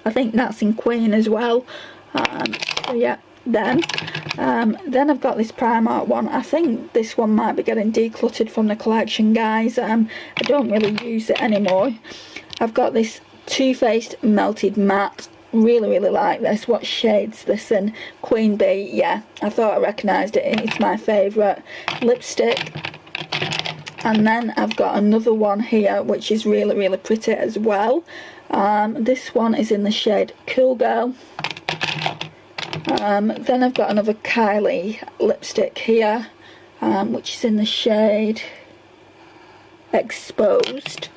I think that's in Queen as well. So yeah, then I've got this Primark one. I think this one might be getting decluttered from the collection, guys. I don't really use it anymore. I've got this Too Faced Melted Matte really like this. What shade's this in? Queen Bee. Yeah, I thought I recognised it. It's my favourite lipstick. And then I've got another one here which is really pretty as well. This one is in the shade Cool Girl. Then I've got another Kylie lipstick here, which is in the shade Exposed.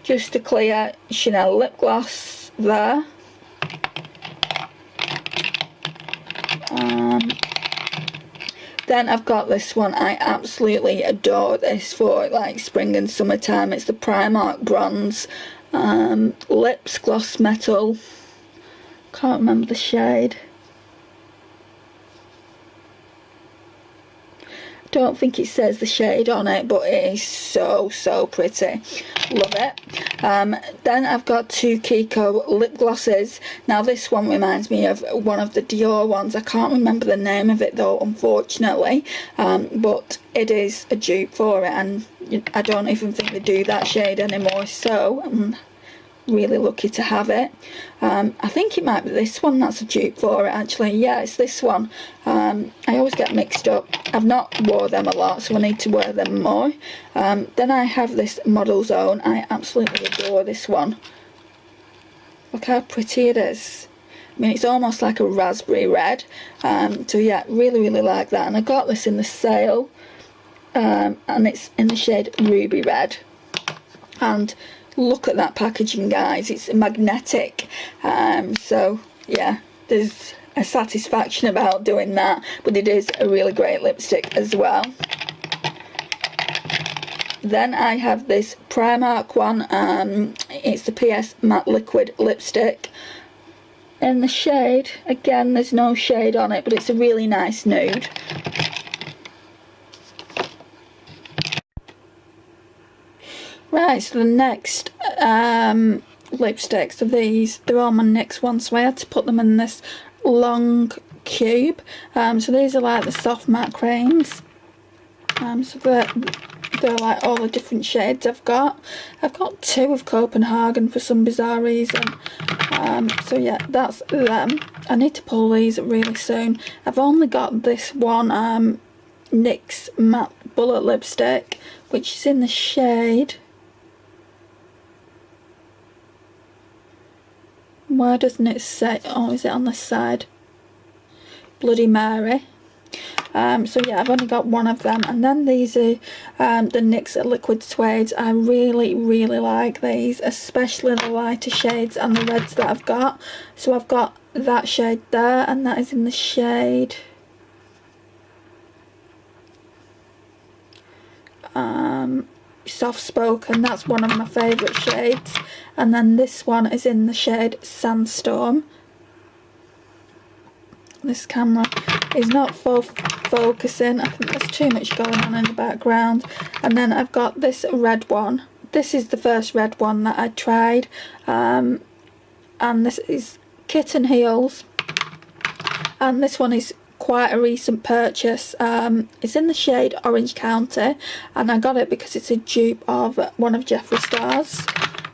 Just a clear Chanel lip gloss there. Then I've got this one. I absolutely adore this for like spring and summertime. It's the Primark Bronze Lips Gloss Metal. Can't remember the shade. Don't think it says the shade on it, but it is so pretty. Love it. Then I've got two Kiko lip glosses. Now this one reminds me of one of the Dior ones. I can't remember the name of it though, unfortunately, but it is a dupe for it, and I don't even think they do that shade anymore, so I'm really lucky to have it. I think it might be this one that's a dupe for it actually. Yeah, it's this one. I always get mixed up. I've not wore them a lot, so I need to wear them more. Then I have this Model Zone. I absolutely adore this one. Look how pretty it is. I mean, it's almost like a raspberry red. So yeah, really like that. And I got this in the sale, and it's in the shade Ruby Red. And look at that packaging, guys. It's magnetic. So yeah, there's a satisfaction about doing that, but it is a really great lipstick as well. Then I have this Primark one. It's the PS Matte Liquid lipstick in the shade, again there's no shade on it, but it's a really nice nude. Right, so the next lipsticks are these. They're all my NYX ones, so I had to put them in this long cube. So these are like the soft matte creams. So they're like all the different shades I've got. I've got two of Copenhagen for some bizarre reason. So yeah, that's them. I need to pull these really soon. I've only got this one NYX matte bullet lipstick, which is in the shade... Why doesn't it say? Oh, is it on this side? Bloody Mary. So yeah, I've only got one of them. And then these are the NYX Liquid Suede. I really like these, especially the lighter shades and the reds that I've got. So I've got that shade there, and that is in the shade... Soft Spoken. That's one of my favourite shades. And then this one is in the shade Sandstorm. This camera is not focusing. I think there's too much going on in the background. And then I've got this red one. This is the first red one that I tried. And this is Kitten Heels. And this one is quite a recent purchase. It's in the shade Orange County, and I got it because it's a dupe of one of Jeffree Star's.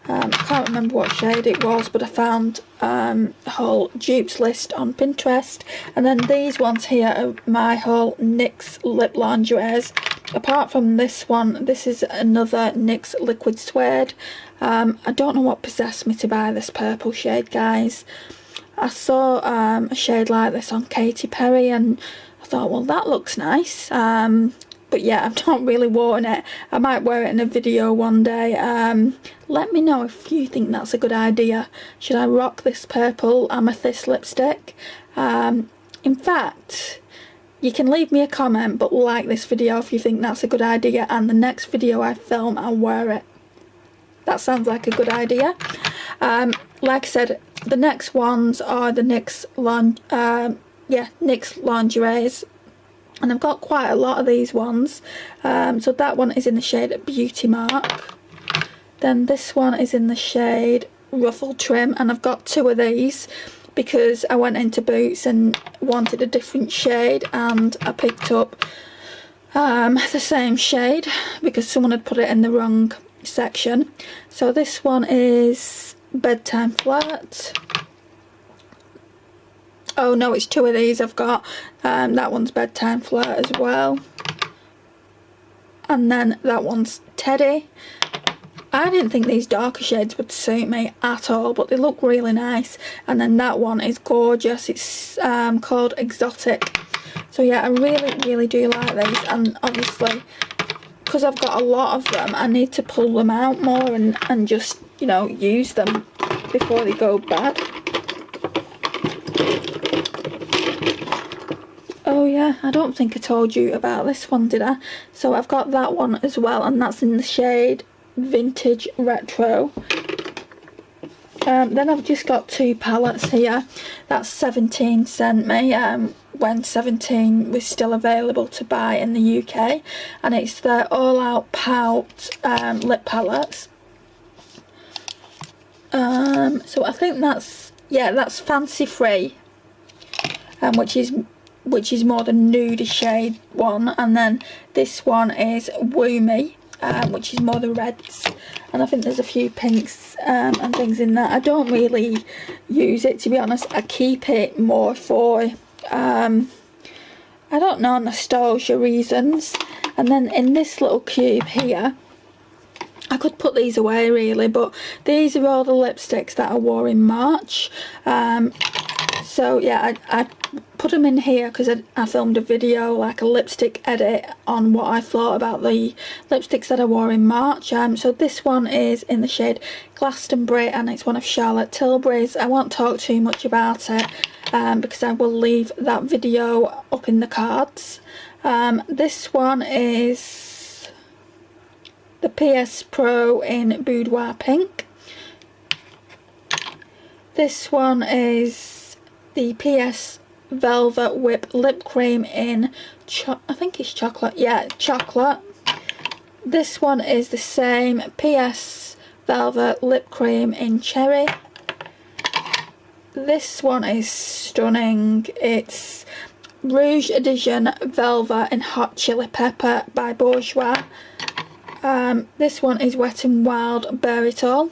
I can't remember what shade it was, but I found a whole dupes list on Pinterest. And then these ones here are my whole NYX lip lingeries. Apart from this one, this is another NYX Liquid Suede. I don't know what possessed me to buy this purple shade, guys. I saw a shade like this on Katy Perry, and I thought, well, that looks nice. But yeah, I've not really worn it. I might wear it in a video one day. Let me know if you think that's a good idea. Should I rock this purple amethyst lipstick? In fact, you can leave me a comment, but like this video if you think that's a good idea, and the next video I film, I'll wear it. That sounds like a good idea. Like I said, the next ones are the NYX lingeries, and I've got quite a lot of these ones. So that one is in the shade Beauty Mark. Then this one is in the shade Ruffle Trim, and I've got two of these because I went into Boots and wanted a different shade, and I picked up the same shade because someone had put it in the wrong section. So this one is Bedtime Flirt. Oh no, it's 2 of these I've got. That one's Bedtime Flirt as well. And then that one's Teddy. I didn't think these darker shades would suit me at all, but they look really nice. And then that one is gorgeous. It's called Exotic. So yeah, I really do like these. And obviously, because I've got a lot of them, I need to pull them out more and just, you know, use them before they go bad. Oh yeah, I don't think I told you about this one, did I? So I've got that one as well, and that's in the shade Vintage Retro. Then I've just got 2 palettes here. That's 17 sent me when 17 was still available to buy in the UK, and it's the All Out Pout lip palettes. So I think that's, yeah, that's Fancy Free, which is more the nude shade one, and then this one is Woo Me, which is more the reds, and I think there's a few pinks and things in that. I don't really use it, to be honest. I keep it more for I don't know, nostalgia reasons. And then in this little cube here, I could put these away really, but these are all the lipsticks that I wore in March. So yeah, I put them in here because I filmed a video, like a lipstick edit, on what I thought about the lipsticks that I wore in March. So this one is in the shade Glastonbury, and it's one of Charlotte Tilbury's. I won't talk too much about it because I will leave that video up in the cards. This one is the PS Pro in Boudoir Pink. This one is the PS Velvet Whip Lip Cream in, I think it's chocolate, yeah, chocolate. This one is the same PS Velvet Lip Cream in Cherry. This one is stunning. It's Rouge Edition Velvet in Hot Chili Pepper by Bourjois. This one is Wet n Wild Bare It All.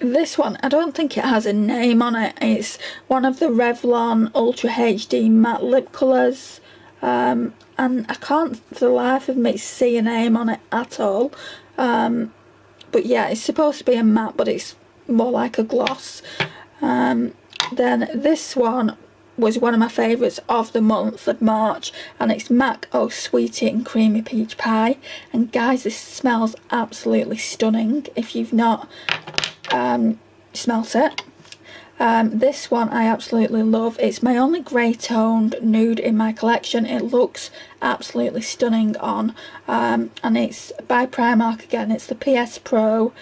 This one, I don't think it has a name on it. It's one of the Revlon Ultra HD matte lip colours, and I can't for the life of me see a name on it at all. But yeah, it's supposed to be a matte, but it's more like a gloss. Then this one was one of my favourites of the month of March, and it's MAC Oh Sweetie and Creamy Peach Pie. And guys, this smells absolutely stunning if you've not smelt it. This one I absolutely love. It's my only grey toned nude in my collection. It looks absolutely stunning on, and it's by Primark again. It's the PS Pro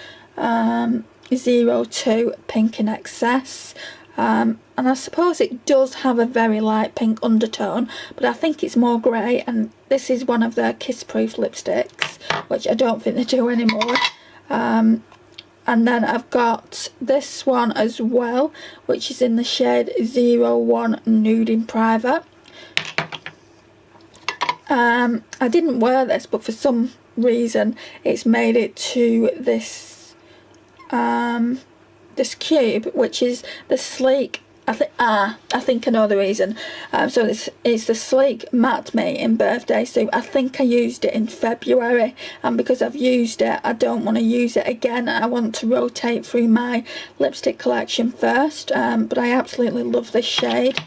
02 Pink in Excess. And I suppose it does have a very light pink undertone, but I think it's more grey, and this is one of their Kiss Proof lipsticks, which I don't think they do anymore. And then I've got this one as well, which is in the shade 01 Nude in Private. I didn't wear this, but for some reason it's made it to this this cube, which is the sleek, I think I know the reason. So it's the Sleek Matte Me in Birthday Suit. I think I used it in February, and because I've used it, I don't want to use it again. I want to rotate through my lipstick collection first, but I absolutely love this shade.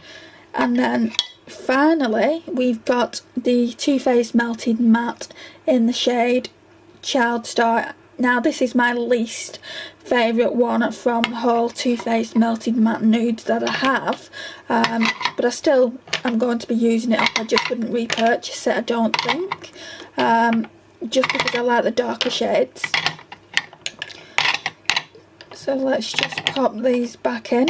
And then finally we've got the Too Faced Melted Matte in the shade Child Star. Now this is my least favourite one from the whole Too Faced Melted Matte Nudes that I have, but I'm going to be using it up. I just wouldn't repurchase it, I don't think, just because I like the darker shades. So let's just pop these back in,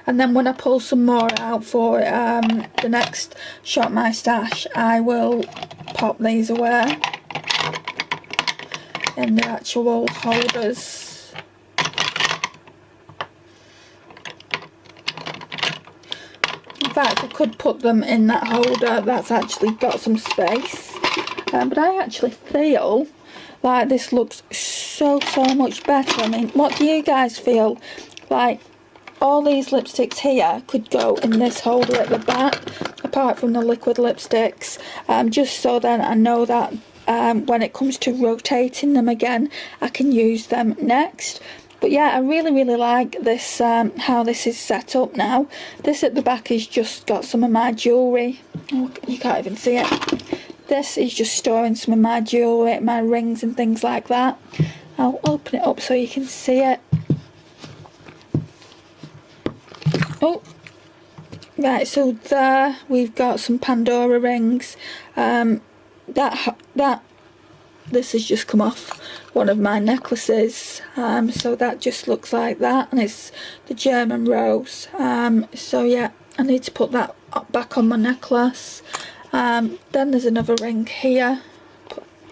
and then when I pull some more out for the next Shop My Stash, I will pop these away in the actual holders. In fact, I could put them in that holder that's actually got some space, but I actually feel Like, this looks so much better. I mean, what do you guys feel? Like, all these lipsticks here could go in this holder at the back, apart from the liquid lipsticks, just so then I know that when it comes to rotating them again, I can use them next. But yeah, I really like this, how this is set up now. This at the back has just got some of my jewellery. Oh, you can't even see it. This is just storing some of my jewellery, my rings and things like that. I'll open it up so you can see it. Oh, right, so there we've got some Pandora rings. This has just come off one of my necklaces, so that just looks like that, and it's the German rose. So yeah, I need to put that back on my necklace. Then there's another ring here.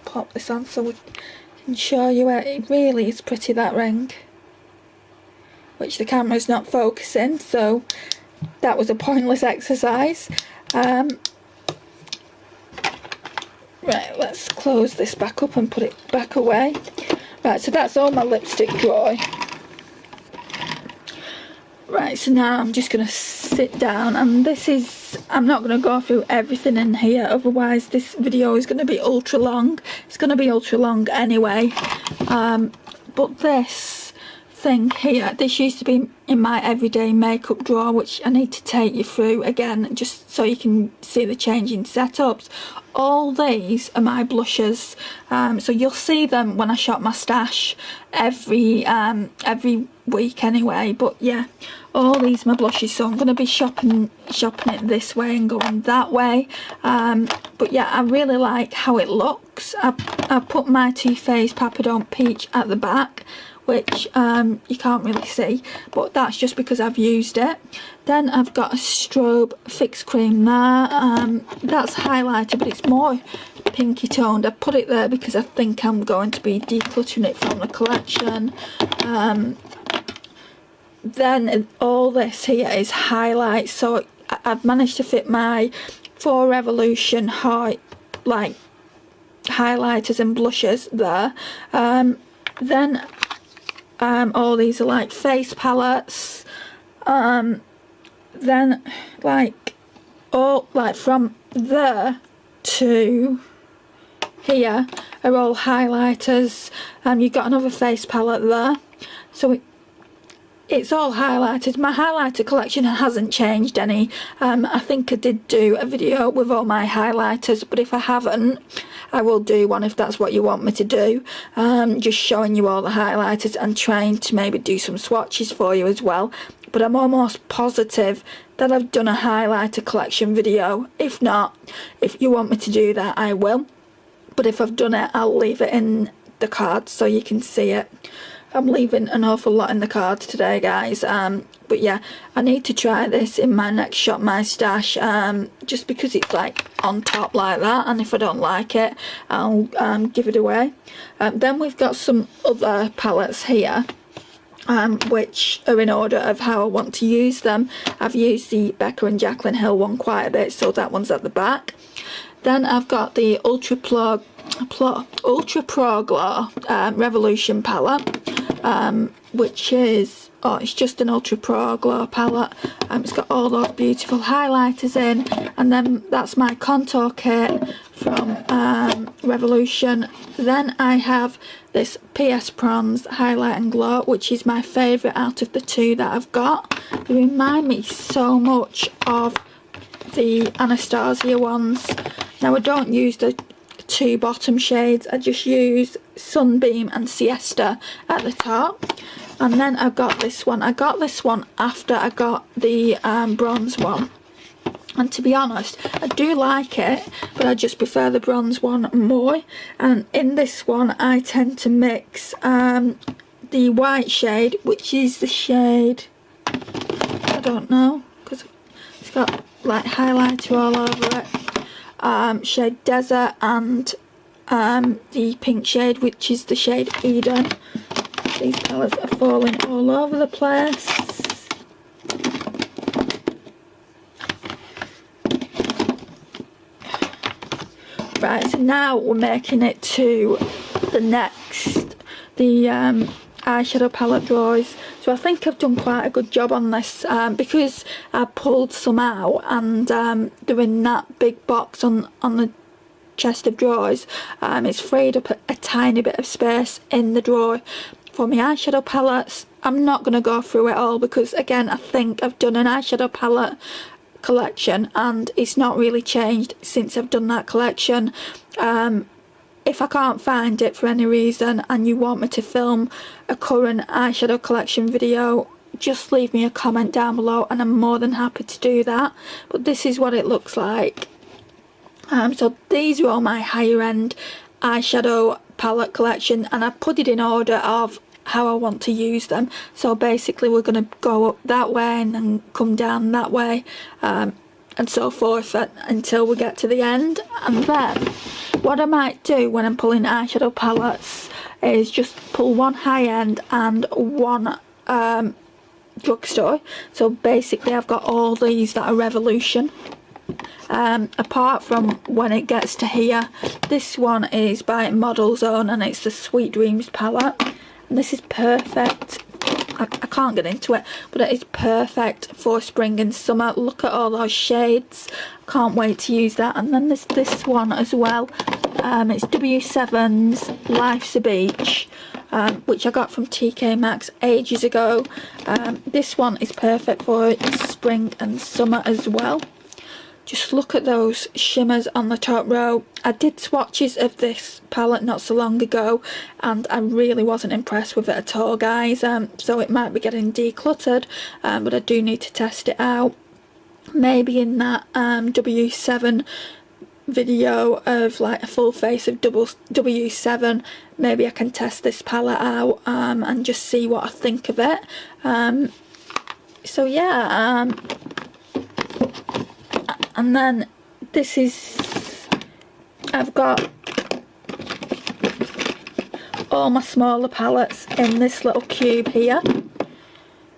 Pop this on so we can show you it. It really is pretty, that ring, which the camera's not focusing, so that was a pointless exercise. Right, let's close this back up and put it back away. Right, so that's all my lipstick drawer. Right, so now I'm just going to sit down, and this is, I'm not going to go through everything in here, otherwise this video is going to be ultra long. It's going to be ultra long anyway. But this thing here, this used to be in my everyday makeup drawer, which I need to take you through again just so you can see the changing setups. All these are my blushes, so you'll see them when I shop my stash every week anyway. But yeah, all these are my blushes, so I'm going to be shopping it this way and going that way. But yeah, I really like how it looks. I put my Too Faced Papa Don't Peach at the back, which you can't really see, but that's just because I've used it. Then I've got a strobe fix cream there. That's highlighter, but it's more pinky toned. I put it there because I think I'm going to be decluttering it from the collection. Then all this here is highlights, so I've managed to fit my 4 Revolution like highlighters and blushes there. Then all these are like face palettes. Then from there to here are all highlighters. You've got another face palette there, so it's all highlighters. My highlighter collection hasn't changed any. I think I did do a video with all my highlighters, but if I haven't, I will do one if that's what you want me to do. Just showing you all the highlighters and trying to maybe do some swatches for you as well. But I'm almost positive that I've done a highlighter collection video. If not, if you want me to do that, I will. But if I've done it, I'll leave it in the cards so you can see it. I'm leaving an awful lot in the cards today, guys. But yeah, I need to try this in my next Shop My Stash, just because it's like on top like that, and if I don't like it, I'll give it away. Then we've got some other palettes here, which are in order of how I want to use them. I've used the Becca and Jaclyn Hill one quite a bit, so that one's at the back. Then I've got the Ultra Pro Glow Revolution palette, which is, it's just an Ultra Pro Glow palette. It's got all those beautiful highlighters in, and then that's my contour kit from Revolution. Then I have this PS Bronze Highlight and Glow, which is my favourite out of the 2 that I've got. They remind me so much of the Anastasia ones. Now I don't use the 2 bottom shades, I just use Sunbeam and Siesta at the top. And then I've got this one. I got this one after I got the bronze one, and to be honest, I do like it, but I just prefer the bronze one more. And in this one I tend to mix the white shade, which is the shade, I don't know because it's got like highlighter all over it, shade Desert, and the pink shade, which is the shade Eden. These colours are falling all over the place. Right, so now we're making it to the eyeshadow palette drawers. So I think I've done quite a good job on this, because I pulled some out and they're in that big box on the chest of drawers. It's freed up a tiny bit of space in the drawer for my eyeshadow palettes. I'm not going to go through it all because, again, I think I've done an eyeshadow palette collection and it's not really changed since I've done that collection. If I can't find it for any reason and you want me to film a current eyeshadow collection video, just leave me a comment down below and I'm more than happy to do that. But this is what it looks like. So these are all my higher end eyeshadow palette collection, and I put it in order of how I want to use them. So basically we're going to go up that way and then come down that way, and so forth until we get to the end. And then what I might do when I'm pulling eyeshadow palettes is just pull one high end and one drugstore. So basically I've got all these that are Revolution. Apart from when it gets to here, this one is by Model Zone and it's the Sweet Dreams palette. And this is perfect. I can't get into it, but it is perfect for spring and summer. Look at all those shades. Can't wait to use that. And then there's this one as well. It's W7's Life's a Beach, which I got from TK Maxx ages ago. This one is perfect for spring and summer as well. Just look at those shimmers on the top row. I did swatches of this palette not so long ago and I really wasn't impressed with it at all, guys. So it might be getting decluttered, but I do need to test it out. Maybe in that W7 video of like a full face of W7, maybe I can test this palette out and just see what I think of it. So yeah, and then this is, I've got all my smaller palettes in this little cube here.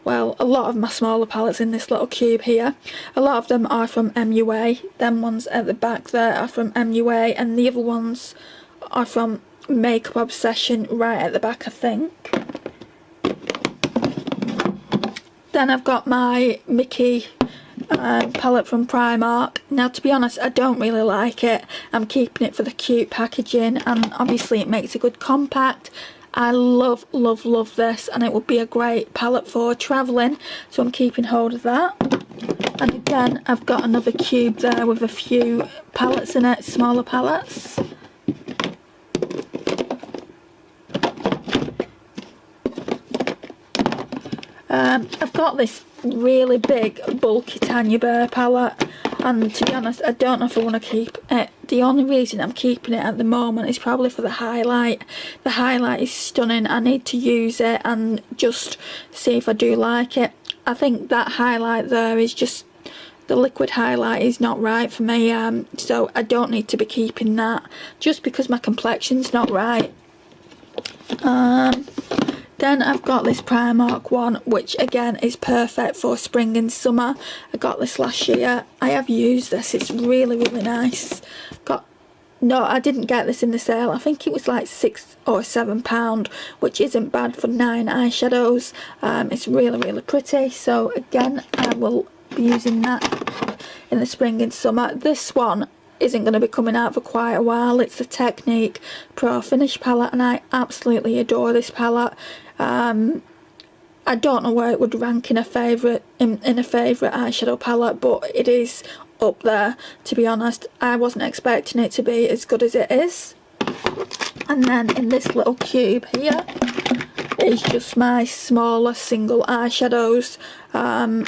Well, a lot of my smaller palettes in this little cube here. A lot of them are from MUA. Them ones at the back there are from MUA, and the other ones are from Makeup Obsession right at the back, I think. Then I've got my Mickey palette from Primark. Now, to be honest, I don't really like it. I'm keeping it for the cute packaging, and obviously it makes a good compact. I love this, and it would be a great palette for travelling, so I'm keeping hold of that. And again, I've got another cube there with a few palettes in it, smaller palettes. I've got this really big bulky Tanya Bear palette, and to be honest, I don't know if I want to keep it. The only reason I'm keeping it at the moment is probably for the highlight. The highlight is stunning. I need to use it and just see if I do like it. I think that highlight there is just, the liquid highlight is not right for me, so I don't need to be keeping that just because my complexion's not right. Then I've got this Primark one, which again is perfect for spring and summer. I got this last year. I have used this. It's really nice. No, I didn't get this in the sale. I think it was like £6 or £7, which isn't bad for 9 eyeshadows. It's really pretty. So again, I will be using that in the spring and summer. This one isn't going to be coming out for quite a while. It's the Technique Pro Finish palette, and I absolutely adore this palette. I don't know where it would rank in a favourite eyeshadow palette, but it is up there, to be honest. I wasn't expecting it to be as good as it is. And then in this little cube here is just my smaller single eyeshadows, and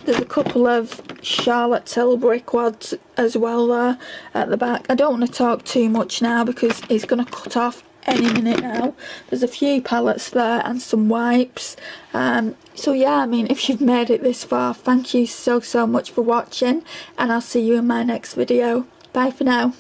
there's a couple of Charlotte Tilbury quads as well there at the back. I don't want to talk too much now because it's going to cut off any minute now. There's a few palettes there and some wipes. So yeah, I mean, if you've made it this far, thank you so much for watching, and I'll see you in my next video. Bye for now.